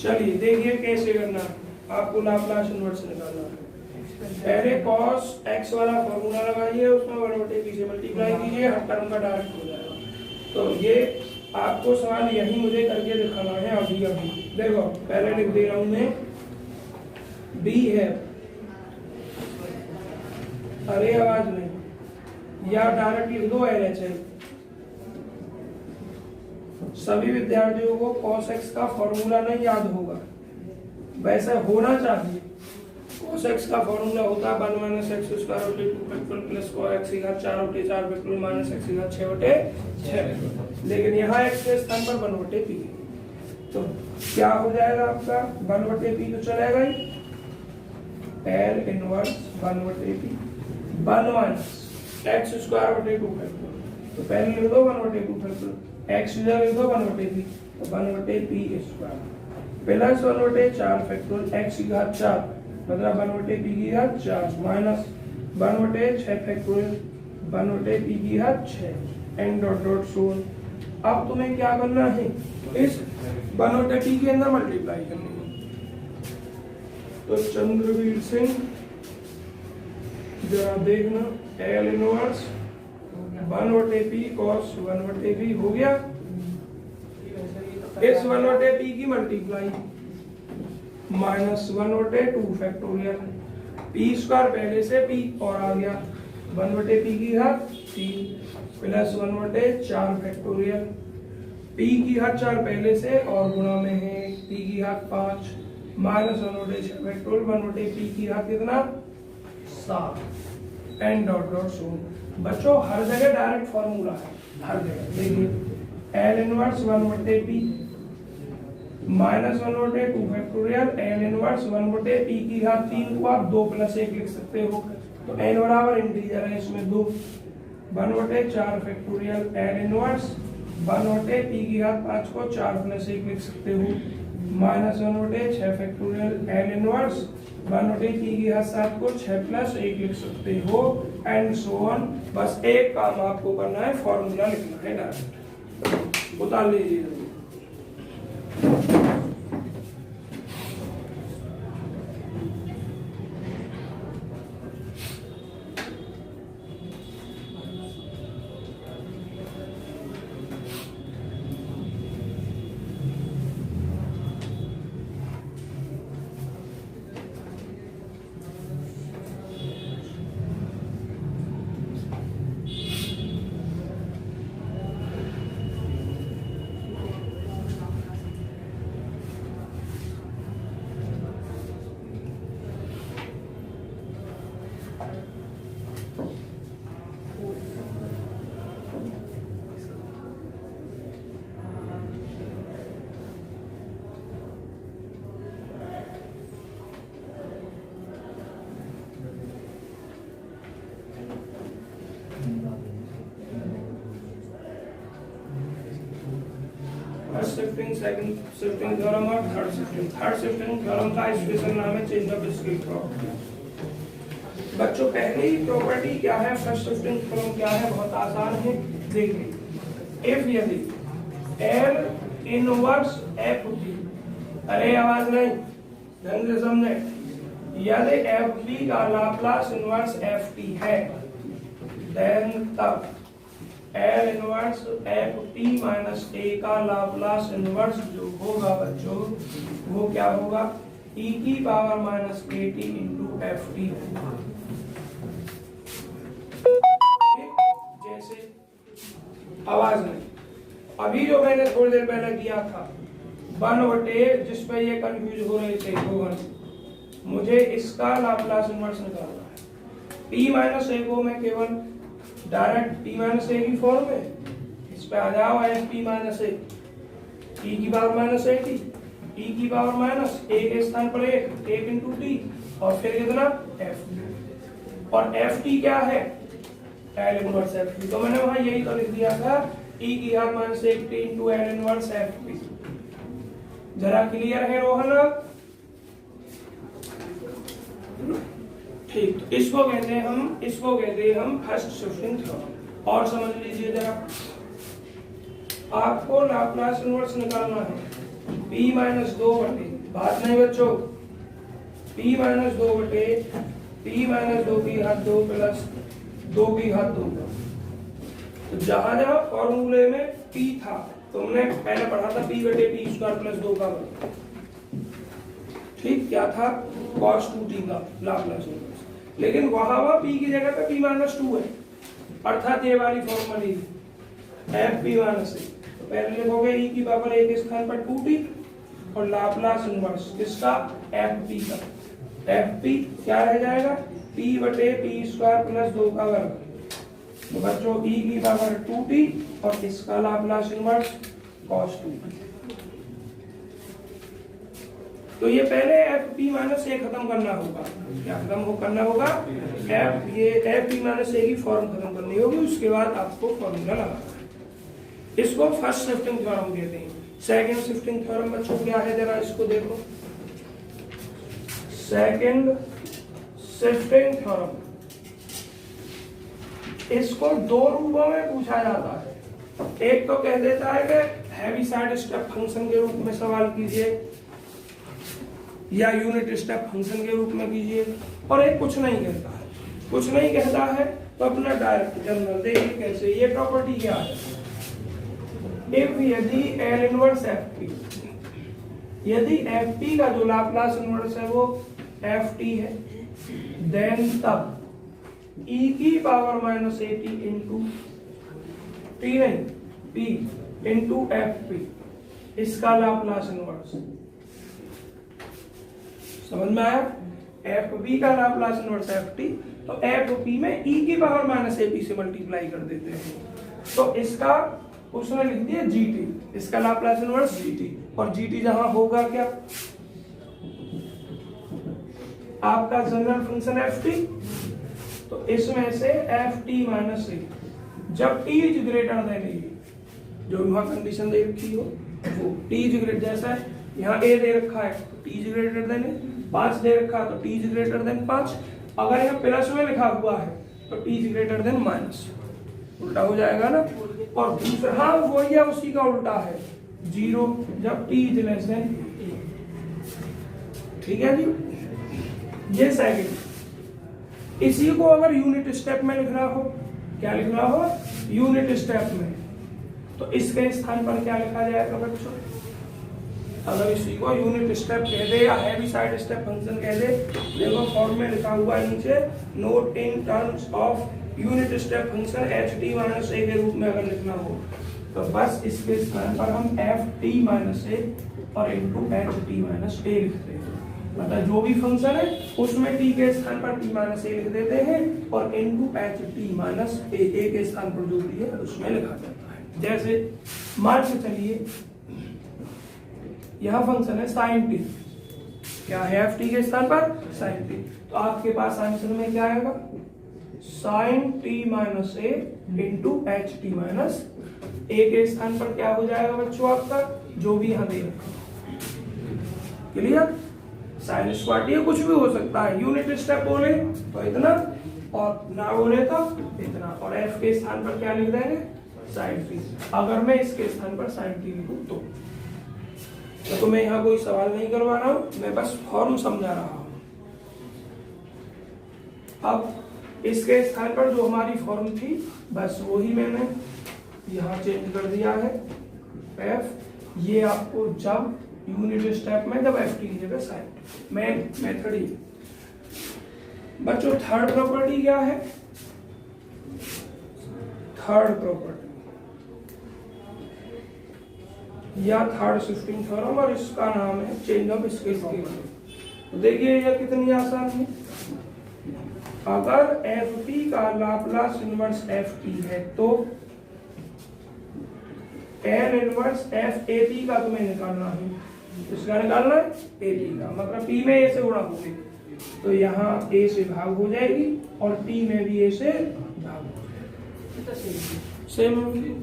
चलिए देखिए कैसे करना, आपको लाप्लास इनवर्स निकालना है। पहले cos x वाला फॉर्मूला लगाइए, उसमें 1 बटे p से मल्टीप्लाई कीजिए, हर टर्म का डायरेक्ट हो जाएगा। तो ये आपको सवाल यही मुझे करके दिखाना है अभी अभी। देखो पहले लिख दे रहा हूं मैं, b है, अरे आवाज नहीं, या डायरेक्ट लिख दो LHS। सभी विद्यार्थियों को cos x का फॉर्मूला नहीं याद होगा, वैसा होना चाहिए। cos x का फॉर्मूला होता है 1 माइनस एक्स स्क्वायर बटे 2 फैक्टोरियल प्लस cos x की घात 4 बटे 4 फैक्टोरियल माइनस x की घात 6 बटे 6। लेकिन यहाँ x के स्थान पर 1 बटे p, तो क्या हो जाएगा आपका 1 बटे p तो चलेगा ही, L इनवर्स 1 बटे p 1 माइनस एक्स स्क्वायर बटे 2 फैक्टोरियल, तो पहले लिख दो 1 बटे 2 फैक्टोरियल, x इधर लिख दो 1 बटे p, तो 1 बटे p स्क्वायर प्लस 1 बटे 4 फैक्टोरियल x की घात 4 मतलब 1 बटे p की घात 4 माइनस 1 बटे 6 फैक्टोरियल 1 बटे p की घात 6 and dot dot so on. अब तुम्हें क्या करना है, इस 1 बटे p के अंदर मल्टीप्लाई करनी है। तो चंद्रवीर सिंह जरा देखना, L इनवर्स 1 बटे p cos 1 बटे p हो गया, इस 1 बटे p की मल्टीप्लाई माइनस 1 बटे 2 फैक्टोरियल p स्क्वायर पहले से p और आ गया 1 बटे p की घात 3 प्लस 1 बटे 4 फैक्टोरियल p की घात 4 पहले से और गुणा में है p की घात 5 माइनस 1 बटे 6 फैक्टोरियल 1 बटे p की घात कितना 7 एंड डॉट डॉट सो। बच्चों हर जगह डायरेक्ट फॉर्मूला है, हर जगह देखिए L इनवर्स 1 बटे p माइनस 1 बटे 2 फैक्टोरियल L इनवर्स 1 बटे p की घात 3 को आप 2 प्लस 1 लिख सकते हो, तो n बराबर इंटीजर है इसमें 2 1 बटे 4 फैक्टोरियल L इनवर्स 1 बटे p की घात 5 को 4 प्लस 1 लिख सकते हो माइनस 1 बटे 6 फैक्टोरियल L इनवर्स 1 बटे p की घात 7 को 6 प्लस 1 लिख सकते हो एंड सो ऑन। बस एक काम आपको करना है, फॉर्मूला लिखना है डायरेक्ट, उतार लीजिए। शिफ्टिंग, सेकंड शिफ्टिंग थ्योरम और थर्ड शिफ्टिंग थ्योरम का स्पेशल नाम है चेंज ऑफ स्केल प्रॉपर्टी। बच्चों पहली प्रॉपर्टी क्या है, फर्स्ट शिफ्टिंग थ्योरम क्या है, बहुत आसान है, देखिए इफ यदि L इनवर्स FP, अरे आवाज नहीं, ढंग से समझे, यदि FP का लाप्लास इनवर्स FT है देन तब L inverse FP minus A का लाप्लास इनवर्स जो होगा बच्चों वो क्या होगा, e की power minus AT into FT होगा। जैसे आवाज नहीं, अभी जो मैंने थोड़ी देर पहले किया था 1 बटे, जिस पे ये कंफ्यूज हो रहे थे रोहन, मुझे इसका लाप्लास इनवर्स निकालना है। p माइनस A को मैं केवल डायरेक्ट p माइनस A की फॉर्म में इस पे आ जाओ, FP माइनस A e की पावर माइनस AT, e की पावर माइनस A के स्थान पर 1 इंटू t और फिर कितना FT, और FT क्या है L इनवर्स FP, तो मैंने वहां यही तो लिख दिया था e की घात minus 1t into L inverse FP। जरा क्लियर है रोहन? ठीक, तो इसको कहते हैं हम फर्स्ट शिफ्टिंग थ्योरम। और समझ लीजिए जरा, आपको लाप्लास इनवर्स निकालना है p माइनस 2 बटे, बात नहीं बच्चों, p माइनस 2 बटे p माइनस 2 की घात 2 प्लस 2 की घात 2। तो जहां जहां फॉर्मूले में p था तुमने पहले पढ़ा था p बटे p स्क्वायर प्लस 2 का वर्ग, ठीक, क्या था cos 2t का लाप्लास इनवर्स, लेकिन वहां p की जगह पे p माइनस 2 है, अर्थात ये वाली फॉर्मूला FP माइनस A, तो पहले लिखोगे e की पावर A के स्थान पर 2t और लाप्लास इनवर्स किसका, एफ पी का। एफ पी क्या रह जाएगा, पी बटे पी स्क्वायर प्लस 2 का वर्ग। तो बच्चों ई की पावर 2t और इसका लाप्लास इनवर्स cos 2t। तो ये पहले एफ पी माइनस ए खत्म करना होगा। क्या करना होगा, एफ पी माइनस ए की फॉर्म खत्म करनी होगी, उसके बाद आपको फॉर्मूला लगाना है। इसको फर्स्ट शिफ्टिंग थ्योरम कहते हैं। सेकंड शिफ्टिंग थ्योरम बच्चों क्या है, जरा इसको देखो। सेकंड शिफ्टिंग थ्योरम, इसको दो रूपों में पूछा जाता है। एक तो कह देता है कि हैवीसाइड स्टेप फंक्शन के रूप में सवाल कीजिए या यूनिट स्टेप फंक्शन के रूप में कीजिए, और एक कुछ नहीं कहता है। कुछ नहीं कहता है तो अपना डायरेक्ट जनरल देखिए कैसे। ये प्रॉपर्टी क्या है, इफ यदि एल इनवर्स एफ पी, यदि एफ पी का जो लाप्लास इनवर्स है वो एफ टी है, देन तब e की power minus A T into T नहीं p इंटू एफ पी, इसका लाप्लास इनवर्स। समझ में आया, एफ पी का लाप्लास इनवर्स एफ टी, तो एफ पी में e की पावर माइनस ए पी से मल्टीप्लाई कर देते हैं। तो इसका उसने लिख दिया जी टी, इसका लाप्लास इनवर्स जी टी, और जी टी जहां होगा क्या, आपका जनरल फंक्शन एफ टी, तो इसमें से एफ टी माइनस ए, जब टी इज ग्रेटर देन ए, जो वहां कंडीशन दे रखी हो वो टी इज ग्रेटर, जैसा है यहाँ ए दे रखा है तो टी इज ग्रेटर देन ए, 5 दे रखा है तो टी इज ग्रेटर देन 5, अगर यहाँ प्लस में लिखा हुआ है तो T is greater than minus, उल्टा हो जाएगा ना। और दूसरा, हाँ वही है, उसी का उल्टा है, 0 जब टी इज लेस देन ए। ठीक है जी, ये सेकंड। इसी को अगर यूनिट स्टेप में लिखना हो, क्या लिखना हो, यूनिट स्टेप में, तो इसके स्थान पर क्या लिखा जाएगा बच्चों, अगर इसी को यूनिट स्टेप कह दे या हैवीसाइड स्टेप फंक्शन कह दे, देखो फॉर्म में लिखा हुआ है नीचे, note in terms of unit step function h t minus a के रूप में अगर लिखना हो तो बस इसके स्थान पर हम एफ टी माइनस ए और इंटू एच टी माइनस ए लिखते हैं। मतलब जो भी फंक्शन है उसमें t के स्थान पर t माइनस ए लिख देते हैं और into H t minus a के स्थान पर जो भी है उसमें लिखा जाता है। जैसे मान के चलिए यह फंक्शन है साइन टी, क्या है एफ टी के स्थान पर साइन टी, तो आपके पास आंसर में क्या आएगा, sign T minus A into H t minus a के स्थान पर क्या हो जाएगा बच्चों, आपका जो भी यहाँ दे रखा। क्लियर, साइन स्क्वायर टी कुछ भी हो सकता है, यूनिट स्टेप बोले तो इतना और ना बोले तो इतना, और एफ के स्थान पर क्या लिख देंगे, साइन टी। अगर मैं इसके स्थान पर साइन टी लिखूं तो मैं यहाँ कोई सवाल नहीं करवा रहा हूं, मैं बस फॉर्म समझा रहा हूं। अब इसके स्थान पर जो हमारी फॉर्म थी बस वही मैंने यहाँ चेंज कर दिया है, एफ, ये आपको जब यूनिट स्टेप में जब एफ टी की जगह साइन, मेन मेथड ही। बच्चों थर्ड प्रॉपर्टी क्या है, थर्ड प्रॉपर्टी या थर्ड शिफ्टिंग थ्योरम, और इसका नाम है चेंज ऑफ स्केल थ्योरम। तो देखिए यह कितनी आसान है, अगर एफ टी का लाप्लास इनवर्स एफ टी है तो L inverse F A T का तुम्हें निकालना है, इसका निकालना है ए टी का, मतलब टी में ए से गुणा होगी तो यहाँ ए से भाग हो जाएगी और टी में भी ए से भाग हो जाएगी, सेम होगी।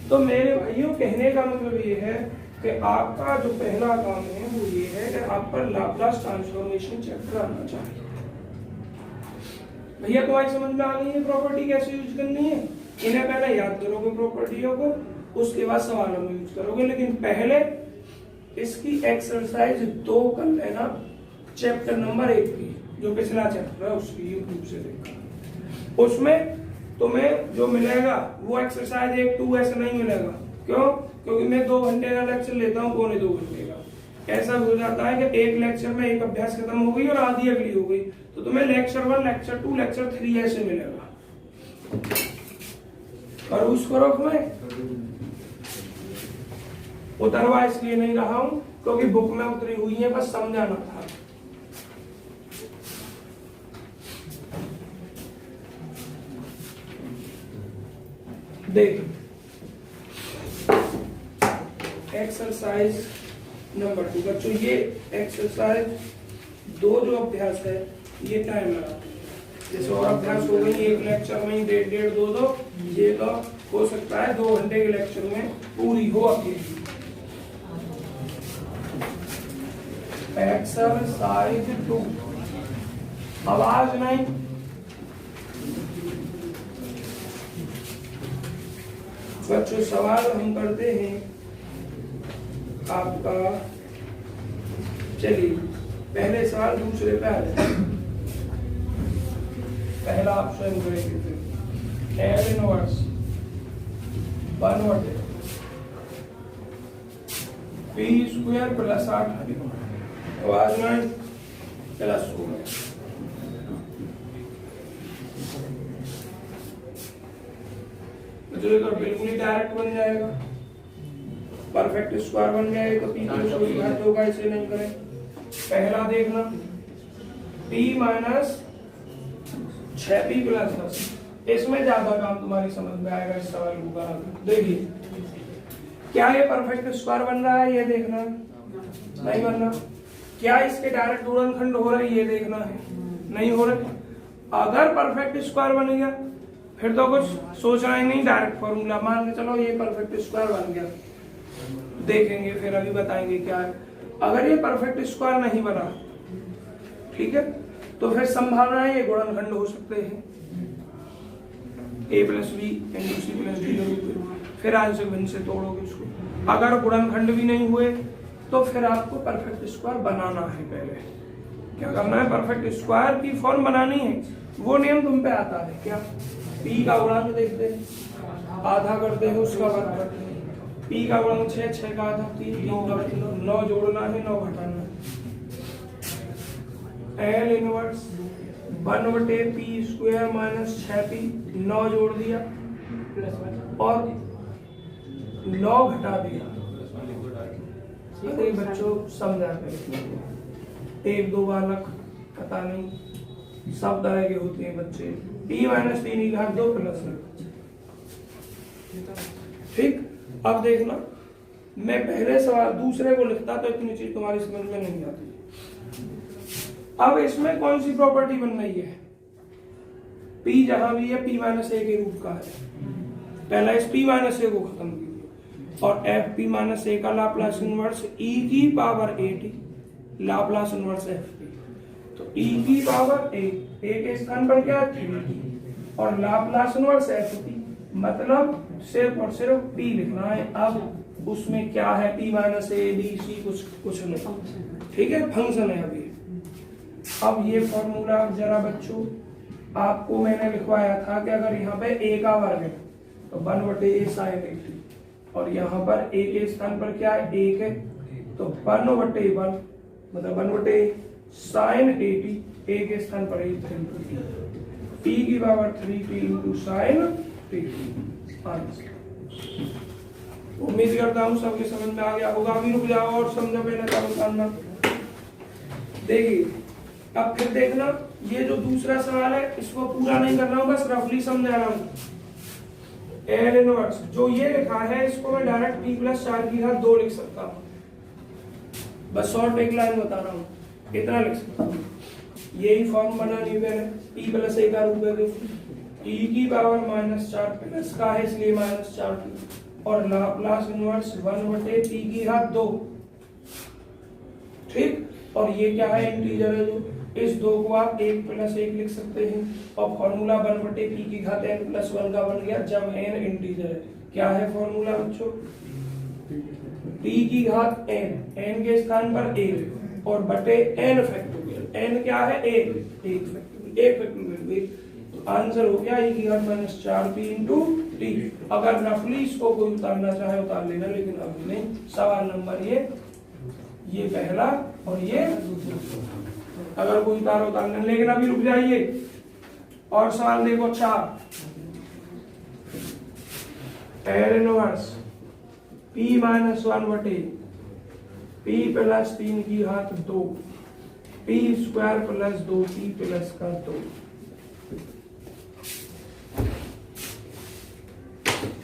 तो मेरे भाइयों कहने का मतलब ये है कि आपका जो पहला काम है वो ये है कि आप पर लाप्लास ट्रांसफॉर्मेशन चैप्टर आना चाहिए। भैया तुम्हारी समझ में आ गई है प्रॉपर्टी कैसे यूज करनी है, इन्हें पहले याद करोगे प्रॉपर्टियों को, उसके बाद सवालों में यूज करोगे, लेकिन पहले इसकी एक्सरसाइज 2 कर लेना, चैप्टर नंबर 1 की, जो पिछला चैप्टर है उसकी यूट्यूब से देखना। उसमें तुम्हें जो मिलेगा वो एक्सरसाइज 1, 2 ऐसा नहीं मिलेगा। क्यों? क्योंकि मैं 2 घंटे का लेक्चर लेता हूँ, पौने 2 घंटे का। ऐसा हो जाता है कि एक लेक्चर में एक अभ्यास खत्म हो गई और आधी अगली हो गई, तो तुम्हें लेक्चर 1, लेक्चर 2, लेक्चर 3 ऐसे मिलेगा। और उस तरफ में उतरवा इसलिए नहीं रहा हूं क्योंकि बुक में उतरी हुई है, बस समझाना था। देख एक्सरसाइज नंबर 2 बच्चों, ये एक्सरसाइज 2 जो अभ्यास है ये टाइम लगा, जैसे और अभ्यास हो गई एक लेक्चर में 1.5 2 ये तो हो सकता है 2 घंटे के लेक्चर में पूरी हो अकेली। एक्सरसाइज 2 आवाज नहीं, बच्चों सवाल हम करते हैं आपका। चलिए पहले सवाल दूसरे पे आ जाए। पहला आप स्वयं करेंगे, L inverse 1/8 P square plus 8 आवाज में प्लस हो गया। तो बिल्कुल ही डायरेक्ट बन जाएगा, परफेक्ट स्क्वायर बन जाएगा। तो पी प्लस कोई घात होगा, इसे नहीं करें। पहला देखना p माइनस 6p प्लस 10, इसमें ज्यादा काम तुम्हारी समझ में आएगा इस सवाल को करा। देखिए क्या ये परफेक्ट स्क्वायर बन रहा है, ये देखना नहीं बन रहा। क्या इसके डायरेक्ट गुणनखंड हो रहा है, ये देखना है, नहीं हो रहा। अगर परफेक्ट स्क्वायर बन गया फिर तो कुछ सोचना ही नहीं, डायरेक्ट फॉर्मूला मान के चलो ये परफेक्ट स्क्वायर बन गया। देखेंगे फिर अभी बताएंगे क्या है। अगर ये परफेक्ट स्क्वायर नहीं बना, ठीक है, तो फिर संभावना है ये गुणनखंड हो सकते हैं, a plus B into C plus D के रूप में। फिर आंसर भिन्न से तोड़ोगे उसको। अगर गुणनखंड भी नहीं हुए तो फिर आपको परफेक्ट स्क्वायर बनाना है। पहले क्या करना है, परफेक्ट स्क्वायर की फॉर्म बनानी है। वो नियम तुम पे आता है क्या, p का गुणांक देखते हैं, आधा करते हैं उसका वर्ग करते हैं। p का गुणांक 6, 6 का आधा 3, 3 का 9 जोड़ना है, 9 घटाना है। L inverse 1/p square minus 6p, 9 जोड़ दिया और 9 घटा दिया। बच्चों समझा कर 1-2 बालक पता नहीं सब तरह के होते हैं बच्चे। p माइनस 3 की घात 2 प्लस 1, ठीक। अब देखना, मैं पहले सवाल दूसरे को लिखता तो इतनी चीज तुम्हारी समझ में नहीं आती। अब इसमें कौन सी प्रॉपर्टी बन रही है, p जहां भी है p माइनस a के रूप का है। पहला इस p माइनस a को खत्म कीजिए और एफ पी माइनस a का लाप्लास इनवर्स e की power at, Laplace inverse F P. तो e की पावर a के स्थान पर क्या है 3 और लाप्लास इनवर्स एफ पी, मतलब सिर्फ और सिर्फ p लिखना है। अब उसमें क्या है, p minus a b c कुछ नहीं, ठीक है, फंक्शन है अभी। अब ये फॉर्मूला जरा बच्चों आपको मैंने लिखवाया था कि अगर यहाँ पे a का वर्ग है तो 1/a sin a, और यहाँ पर a के स्थान पर क्या है 1 है, तो 1/1 मतलब 1/a sin 80, a के स्थान पर 3 p की पावर 3p इंटू sin 3। उम्मीद करता हूँ सबके समझ में आ गया होगा। अभी रुक जाओ और समझो मैंने तब करना। देखिए अब फिर देखना, ये जो दूसरा सवाल है इसको पूरा नहीं कर रहा हूँ, बस रफली समझा रहा हूँ। एल इनवर्स जो ये लिखा है इसको मैं डायरेक्ट p प्लस 4 की घात 2 लिख सकता हूँ, बस शॉर्ट एक लाइन बता रहा हूँ, इतना लिख सकता हूँ। यही फॉर्म बनानी है, p प्लस a का रूप है e की पावर माइनस 4 प्लस का है इसलिए माइनस 4 और लाप्लास इनवर्स 1/p की घात 2, ठीक। और ये क्या है, इंटीजर है, जो इस 2 को आप 1 प्लस 1 लिख सकते हैं और फॉर्मूला 1/p की घात n प्लस 1 का बन गया जब n इंटीजर है। क्या है फॉर्मूला बच्चों, p की घात n के स्थान पर 1 और बटे n फैक्टोरियल, n क्या है 1 फैक्टोरियल। तो आंसर हो गया e की घात माइनस 4p इंटू t। अगर रफली इसको कोई उतारना चाहे उतार लेना, लेकिन अभी नहीं। सवाल नंबर ये पहला और ये अगर कोई उतार लेना, लेकिन अभी रुक जाइए और सवाल देखो 4। L inverse p minus 1/a, p p plus 3 की घात 2 p square plus 2p plus का 2।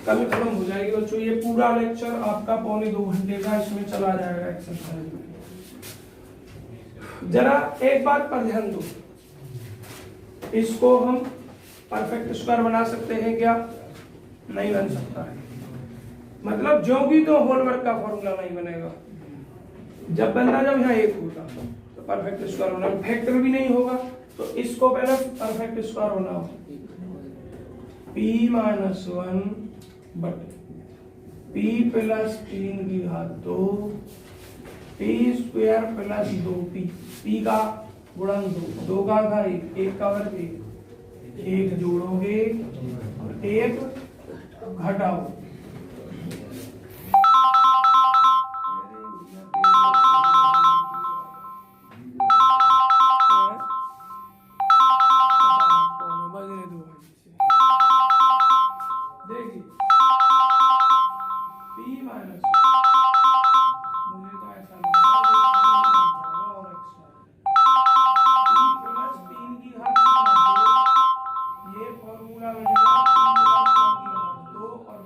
कल खत्म हो जाएगी बच्चों। ये पूरा लेक्चर आपका 1.25 घंटे का इसमें चला जाएगा एक्सरसाइज में। जरा एक बात पर ध्यान दो, इसको हम परफेक्ट स्क्वायर बना सकते हैं क्या? नहीं बन सकता है। मतलब जो भी तो होल वर्ग का फॉर्मूला नहीं बनेगा। जब बनता जब यहाँ एक होता तो परफेक्ट स्क्वायर होना, फैक्टर भी नहीं होगा तो इसको पहले परफेक्ट स्क्वायर होना हो। p माइनस 1 बटे p प्लस 3 की घात 2 p square plus 2p, p का गुणन 2 का घात 1 का वर्ग 1 जोड़ोगे और 1 घटाओ। देखिए p माइनस, मुझे तो ऐसा लग रहा है और p प्लस 3 की घात 2, ये फॉर्मूला बनेगा p प्लस 1 की घात 2 और प्लस।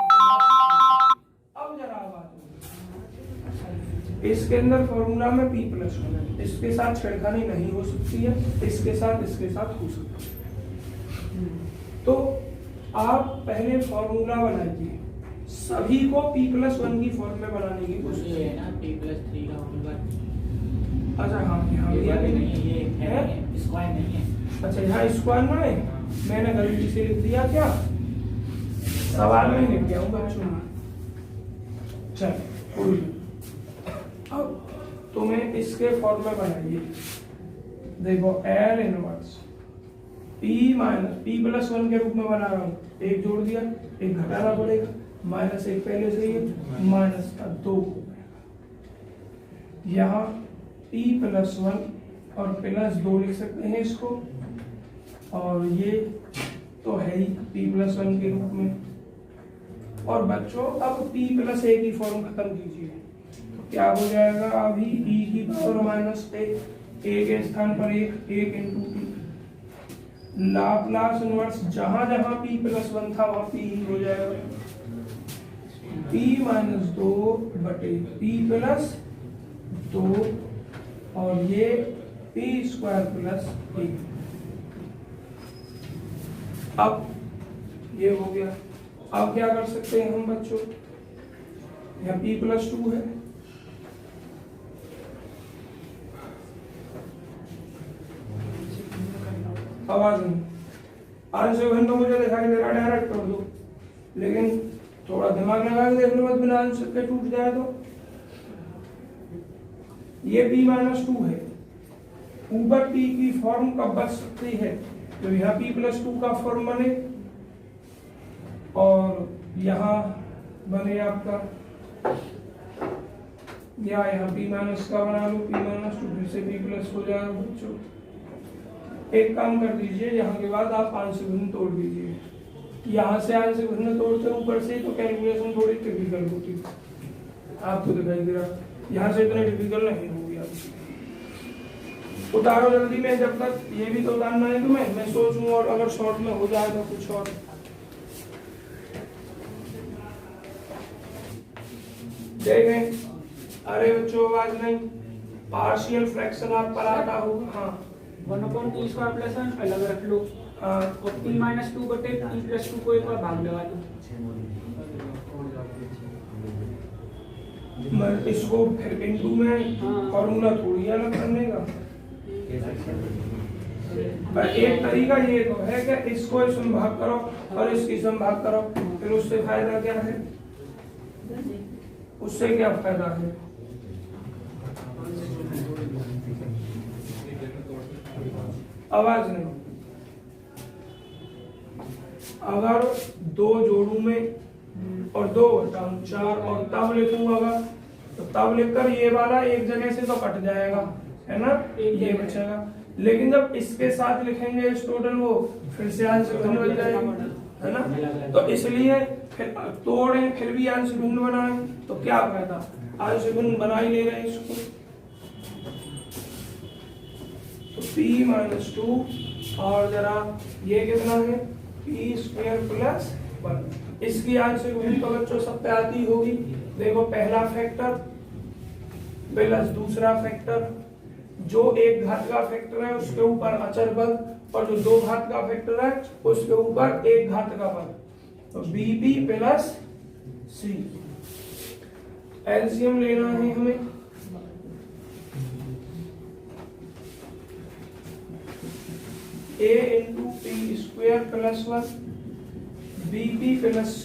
अब जरा बात इसके अंदर फॉर्मूला में p प्लस 1 है, इसके साथ छेड़खानी नहीं हो सकती है, इसके साथ हो सकती है। तो आप पहले फॉर्मूला बनाइए, सभी को p प्लस 1 की फॉर्म में बनाने की कोशिश है ना। p प्लस 3 का होल वर्ग। अच्छा हाँ यहाँ ये भी नहीं है, ये है स्क्वायर नहीं है। अच्छा यहाँ स्क्वायर ना है, मैंने गलती से लिख दिया क्या? सवाल में लिख गया हूँ बच्चों। चल कोई नहीं। अब तुम्हें इसके फॉर्म में बनाइए। देखो L inverse p minus p plus 1 के रूप में बना रहा हूँ, एक जोड़ दिया, एक घटाना पड़ेगा, माइनस 1 पहले से ही माइनस का 2 हो जाएगा। यहाँ p प्लस 1 और प्लस 2 लिख सकते हैं इसको, और ये तो है ही p प्लस 1 के रूप में। और बच्चों अब p प्लस 1 की फॉर्म खत्म कीजिए तो क्या हो जाएगा? अभी e की पावर माइनस 1 के स्थान पर 1 इंटू p, लाप्लास इनवर्स जहां जहां p प्लस 1 था वहां p ही हो जाएगा। p माइनस 2 बटे p प्लस 2 और ये p स्क्वायर प्लस 1। अब ये हो गया। अब क्या कर सकते हैं हम बच्चों? यहाँ p प्लस 2 है, आवाज नहीं, अंश विभिन्न तो मुझे दिखाई दे रहा, डायरेक्ट कर दो, लेकिन थोड़ा दिमाग लगा के देख लो मत, बिना अंश के टूट जाए तो। ये p माइनस 2 है, ऊपर p की फॉर्म कब बच सकती है? तो यहाँ p प्लस 2 का फॉर्म बने और यहाँ बने आपका, या यहाँ p माइनस का बना लो, p माइनस 2 फिर से p प्लस हो जाएगा बच्चों। एक काम कर दीजिए, यहाँ के बाद आप आंशिक भिन्न तोड़ दीजिए। यहाँ से आंशिक भिन्न तोड़ते ऊपर से तो कैलकुलेशन थोड़ी टिपिकल होती है, आपको दिखाई दे रहा। यहाँ से इतने टिपिकल नहीं होगी आपकी। उतारो जल्दी में, जब तक ये भी तो उतारना है तुम्हें, मैं सोचूं और अगर शॉर्ट में हो जाए तो कुछ और। देखें, अरे बच्चों आवाज नहीं, पार्शियल फ्रैक्शन आप पर आता होगा। हाँ 1/t स्क्वायर प्लस 1 अलग रख लो। हाँ और p माइनस 2 बटे p प्लस 2 को एक बार भाग लगा दो। मैं इसको फिर इनटू में फॉर्मूला थोड़ी अलग करने का। पर एक तरीका ये तो है कि इसको इसमें भाग करो और इसकी इसमें भाग करो, फिर उससे फायदा क्या है? उससे क्या फायदा है? आवाज नहीं। अगर 2 जोड़ू में और 2 घटाऊं 4 और तब लिखूंगा अगर, तो तब लिखकर ये वाला एक जगह से तो कट जाएगा, है ना, ये बचेगा। लेकिन जब इसके साथ लिखेंगे इस टोटल वो फिर से आंसर बन जाएगा। है ना। तो इसलिए फिर तोड़ें फिर भी अंश भिन्न बनाएं तो क्या फायदा, अंश भिन्न बना ही ले रहे हैं इसको। तो p माइनस 2 और जरा ये कितना है p स्क्वायर प्लस 1। इसकी आंशिक भिन्न तो बच्चों सब पे आती होगी। देखो पहला फैक्टर प्लस दूसरा फैक्टर, जो एक घात का फैक्टर है उसके ऊपर अचर पद और जो दो घात का फैक्टर है उसके ऊपर एक घात का पद। तो bp प्लस c एलसीएम लेना है हमें। a into P square plus 1 bp plus c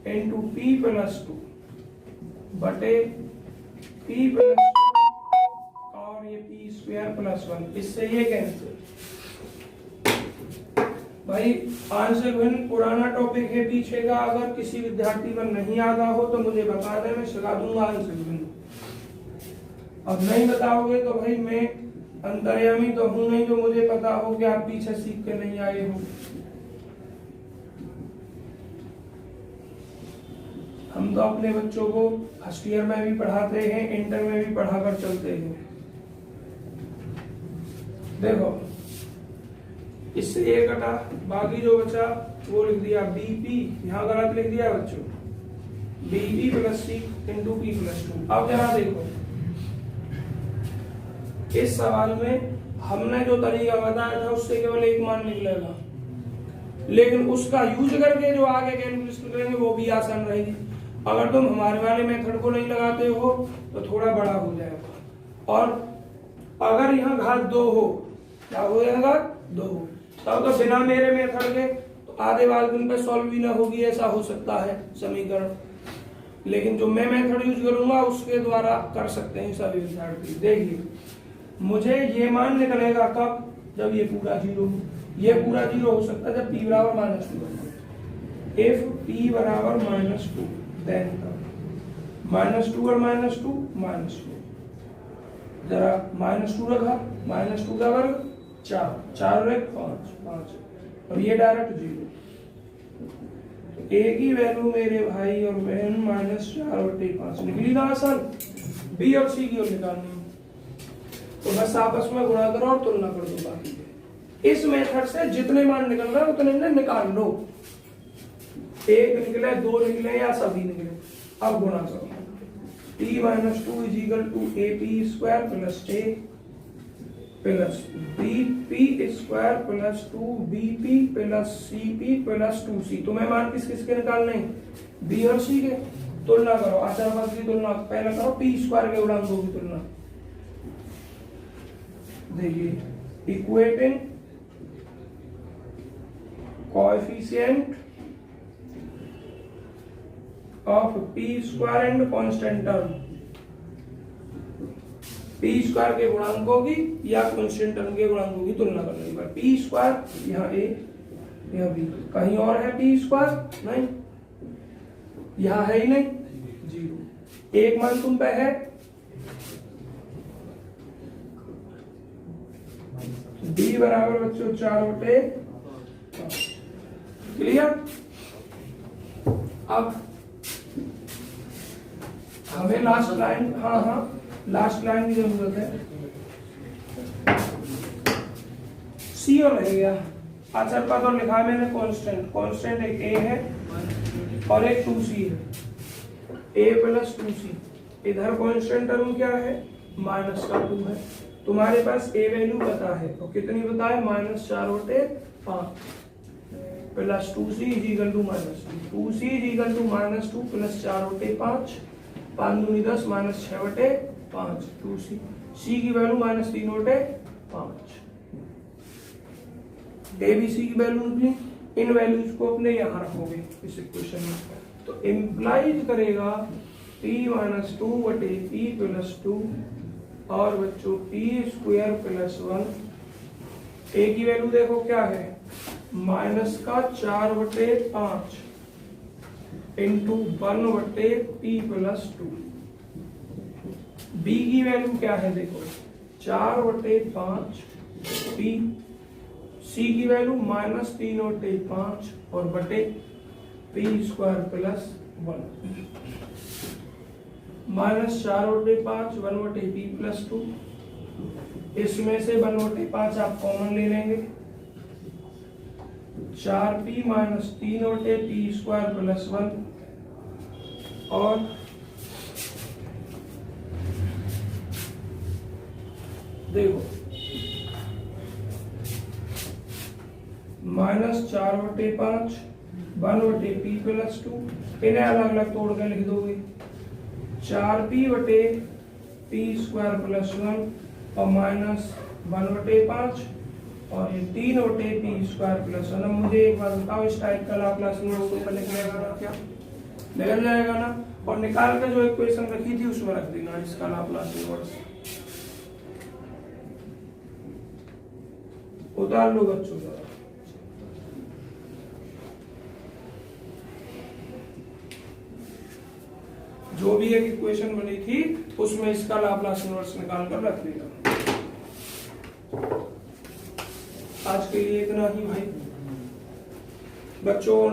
into p plus 2 बटे p प्लस 2 और ये p स्क्वायर प्लस 1, इससे ये कैंसिल। भाई आंशिक भिन्न पुराना टॉपिक है पीछे का, अगर किसी विद्यार्थी को नहीं आता हो तो मुझे बता दें, मैं सिखा दूंगा आंशिक भिन्न। अब नहीं बताओगे तो भाई मैं अंतर्यामी तो हूं नहीं, तो मुझे पता हो कि आप पीछे सीख के नहीं आए हो। हम तो अपने बच्चों को फर्स्ट ईयर में भी पढ़ाते हैं, इंटर में भी पढ़ाकर चलते हैं। देखो इससे एक कटा, बाकी जो बचा वो लिख दिया बीपी, यहाँ गलत लिख दिया बच्चों, बीपी प्लस सी इंटू पी प्लस 2। अब जरा देखो इस सवाल में हमने जो तरीका बताया था उससे केवल एक मान निकलेगा, लेकिन उसका यूज करके जो आगे कैलकुलेशन करेंगे वो भी आसान रहेगी। अगर तुम हमारे वाले मेथड को नहीं लगाते हो तो थोड़ा बड़ा हो जाएगा। और अगर यहाँ घात 2 हो, क्या हो जाएगा 2, तब तो बिना मेरे मेथड के तो आधे वाले दिन पे सॉल्व भी ना होगी, ऐसा हो सकता है समीकरण। लेकिन जो मैं मेथड यूज करूंगा उसके द्वारा कर सकते हैं सभी विद्यार्थी। देखिए मुझे ये मान निकलेगा कब, जब ये पूरा 0 हो। ये पूरा 0 हो सकता है जब p बराबर -2। इफ p बराबर -2 देन -2 और -2 जरा -2 रखा, -2 का वर्ग 4, 4 और 1 5, और ये डायरेक्ट 0। तो a की वैल्यू मेरे भाई और बहन -4/5 निकली ना आसान। b और c की ओर निकालनी, तो बस आपस में गुणा करो और तुलना कर दो। बाकी इस मेथड से जितने मान निकल रहे हैं उतने ने निकाल लो, 1 निकले 2 निकले या सभी निकले। अब गुणा करो, p - 2 = ap square plus a plus bp square plus 2bp plus cp plus 2c। तुम्हें मान किस किस के निकालने हैं, b और c के। तुलना करो, आचार की तुलना पहले करो, p स्क्वायर के गुणांकों की तुलना। देखिए equating coefficient of p square and constant term, p square के गुणांकों की या कांस्टेंट टर्म के गुणांकों की तुलना करने के बाद p स्क्वायर यहाँ a यहाँ b, कहीं और है p स्क्वायर नहीं, यहाँ है ही नहीं, 0। एक मान तुम पे है, d बराबर बच्चों 4/5। क्लियर। अब हमें लास्ट लाइन, हाँ लास्ट लाइन की जरूरत है। सी और रह गया, आचार पद और लिखा है मैंने कांस्टेंट एक a है और एक 2c है, a प्लस 2c। इधर कांस्टेंट टर्म क्या है, -2 है। तुम्हारे पास a वैल्यू पता है, तो कितनी पता है, -4/5 प्लस 2c = -2, 2c = -2 प्लस 4/5, 5 दूनी 10 -6/5, 2c। c की वैल्यू -3/5। a b c की वैल्यू निकली, इन वैल्यूज को अपने यहाँ रखोगे इस इक्वेशन में, तो इंप्लाइज करेगा p - 2/p प्लस 2 और बच्चों p स्क्वायर प्लस 1। a की वैल्यू देखो क्या है, -4/5 इंटू 1/p प्लस 2। b की वैल्यू क्या है देखो, 4/5 p। c सी की वैल्यू -3/5 और बटे p² + 1 -4/5 1/p + 2। इसमें से 1/5 आप कॉमन ले लेंगे, 4p - 3/p² + 1 और देखो -4/5 1/p + 2, इन्हें अलग अलग तोड़ कर लिख दोगे, 4p/p² + 1 और -1/5 और ये 3/p² + 1। अब मुझे एक बार बताओ, इस टाइप का लाप्लास इनवर्स ऊपर निकलेगा ना, क्या निकल जाएगा ना? और निकाल कर जो इक्वेशन रखी थी उसमें रख देना इसका लाप्लास इनवर्स। उतार लो बच्चों जरा। जो भी एक इक्वेशन बनी थी उसमें इसका लाप्लास इनवर्स निकाल कर रख देना। आज के लिए इतना ही भाई बच्चों।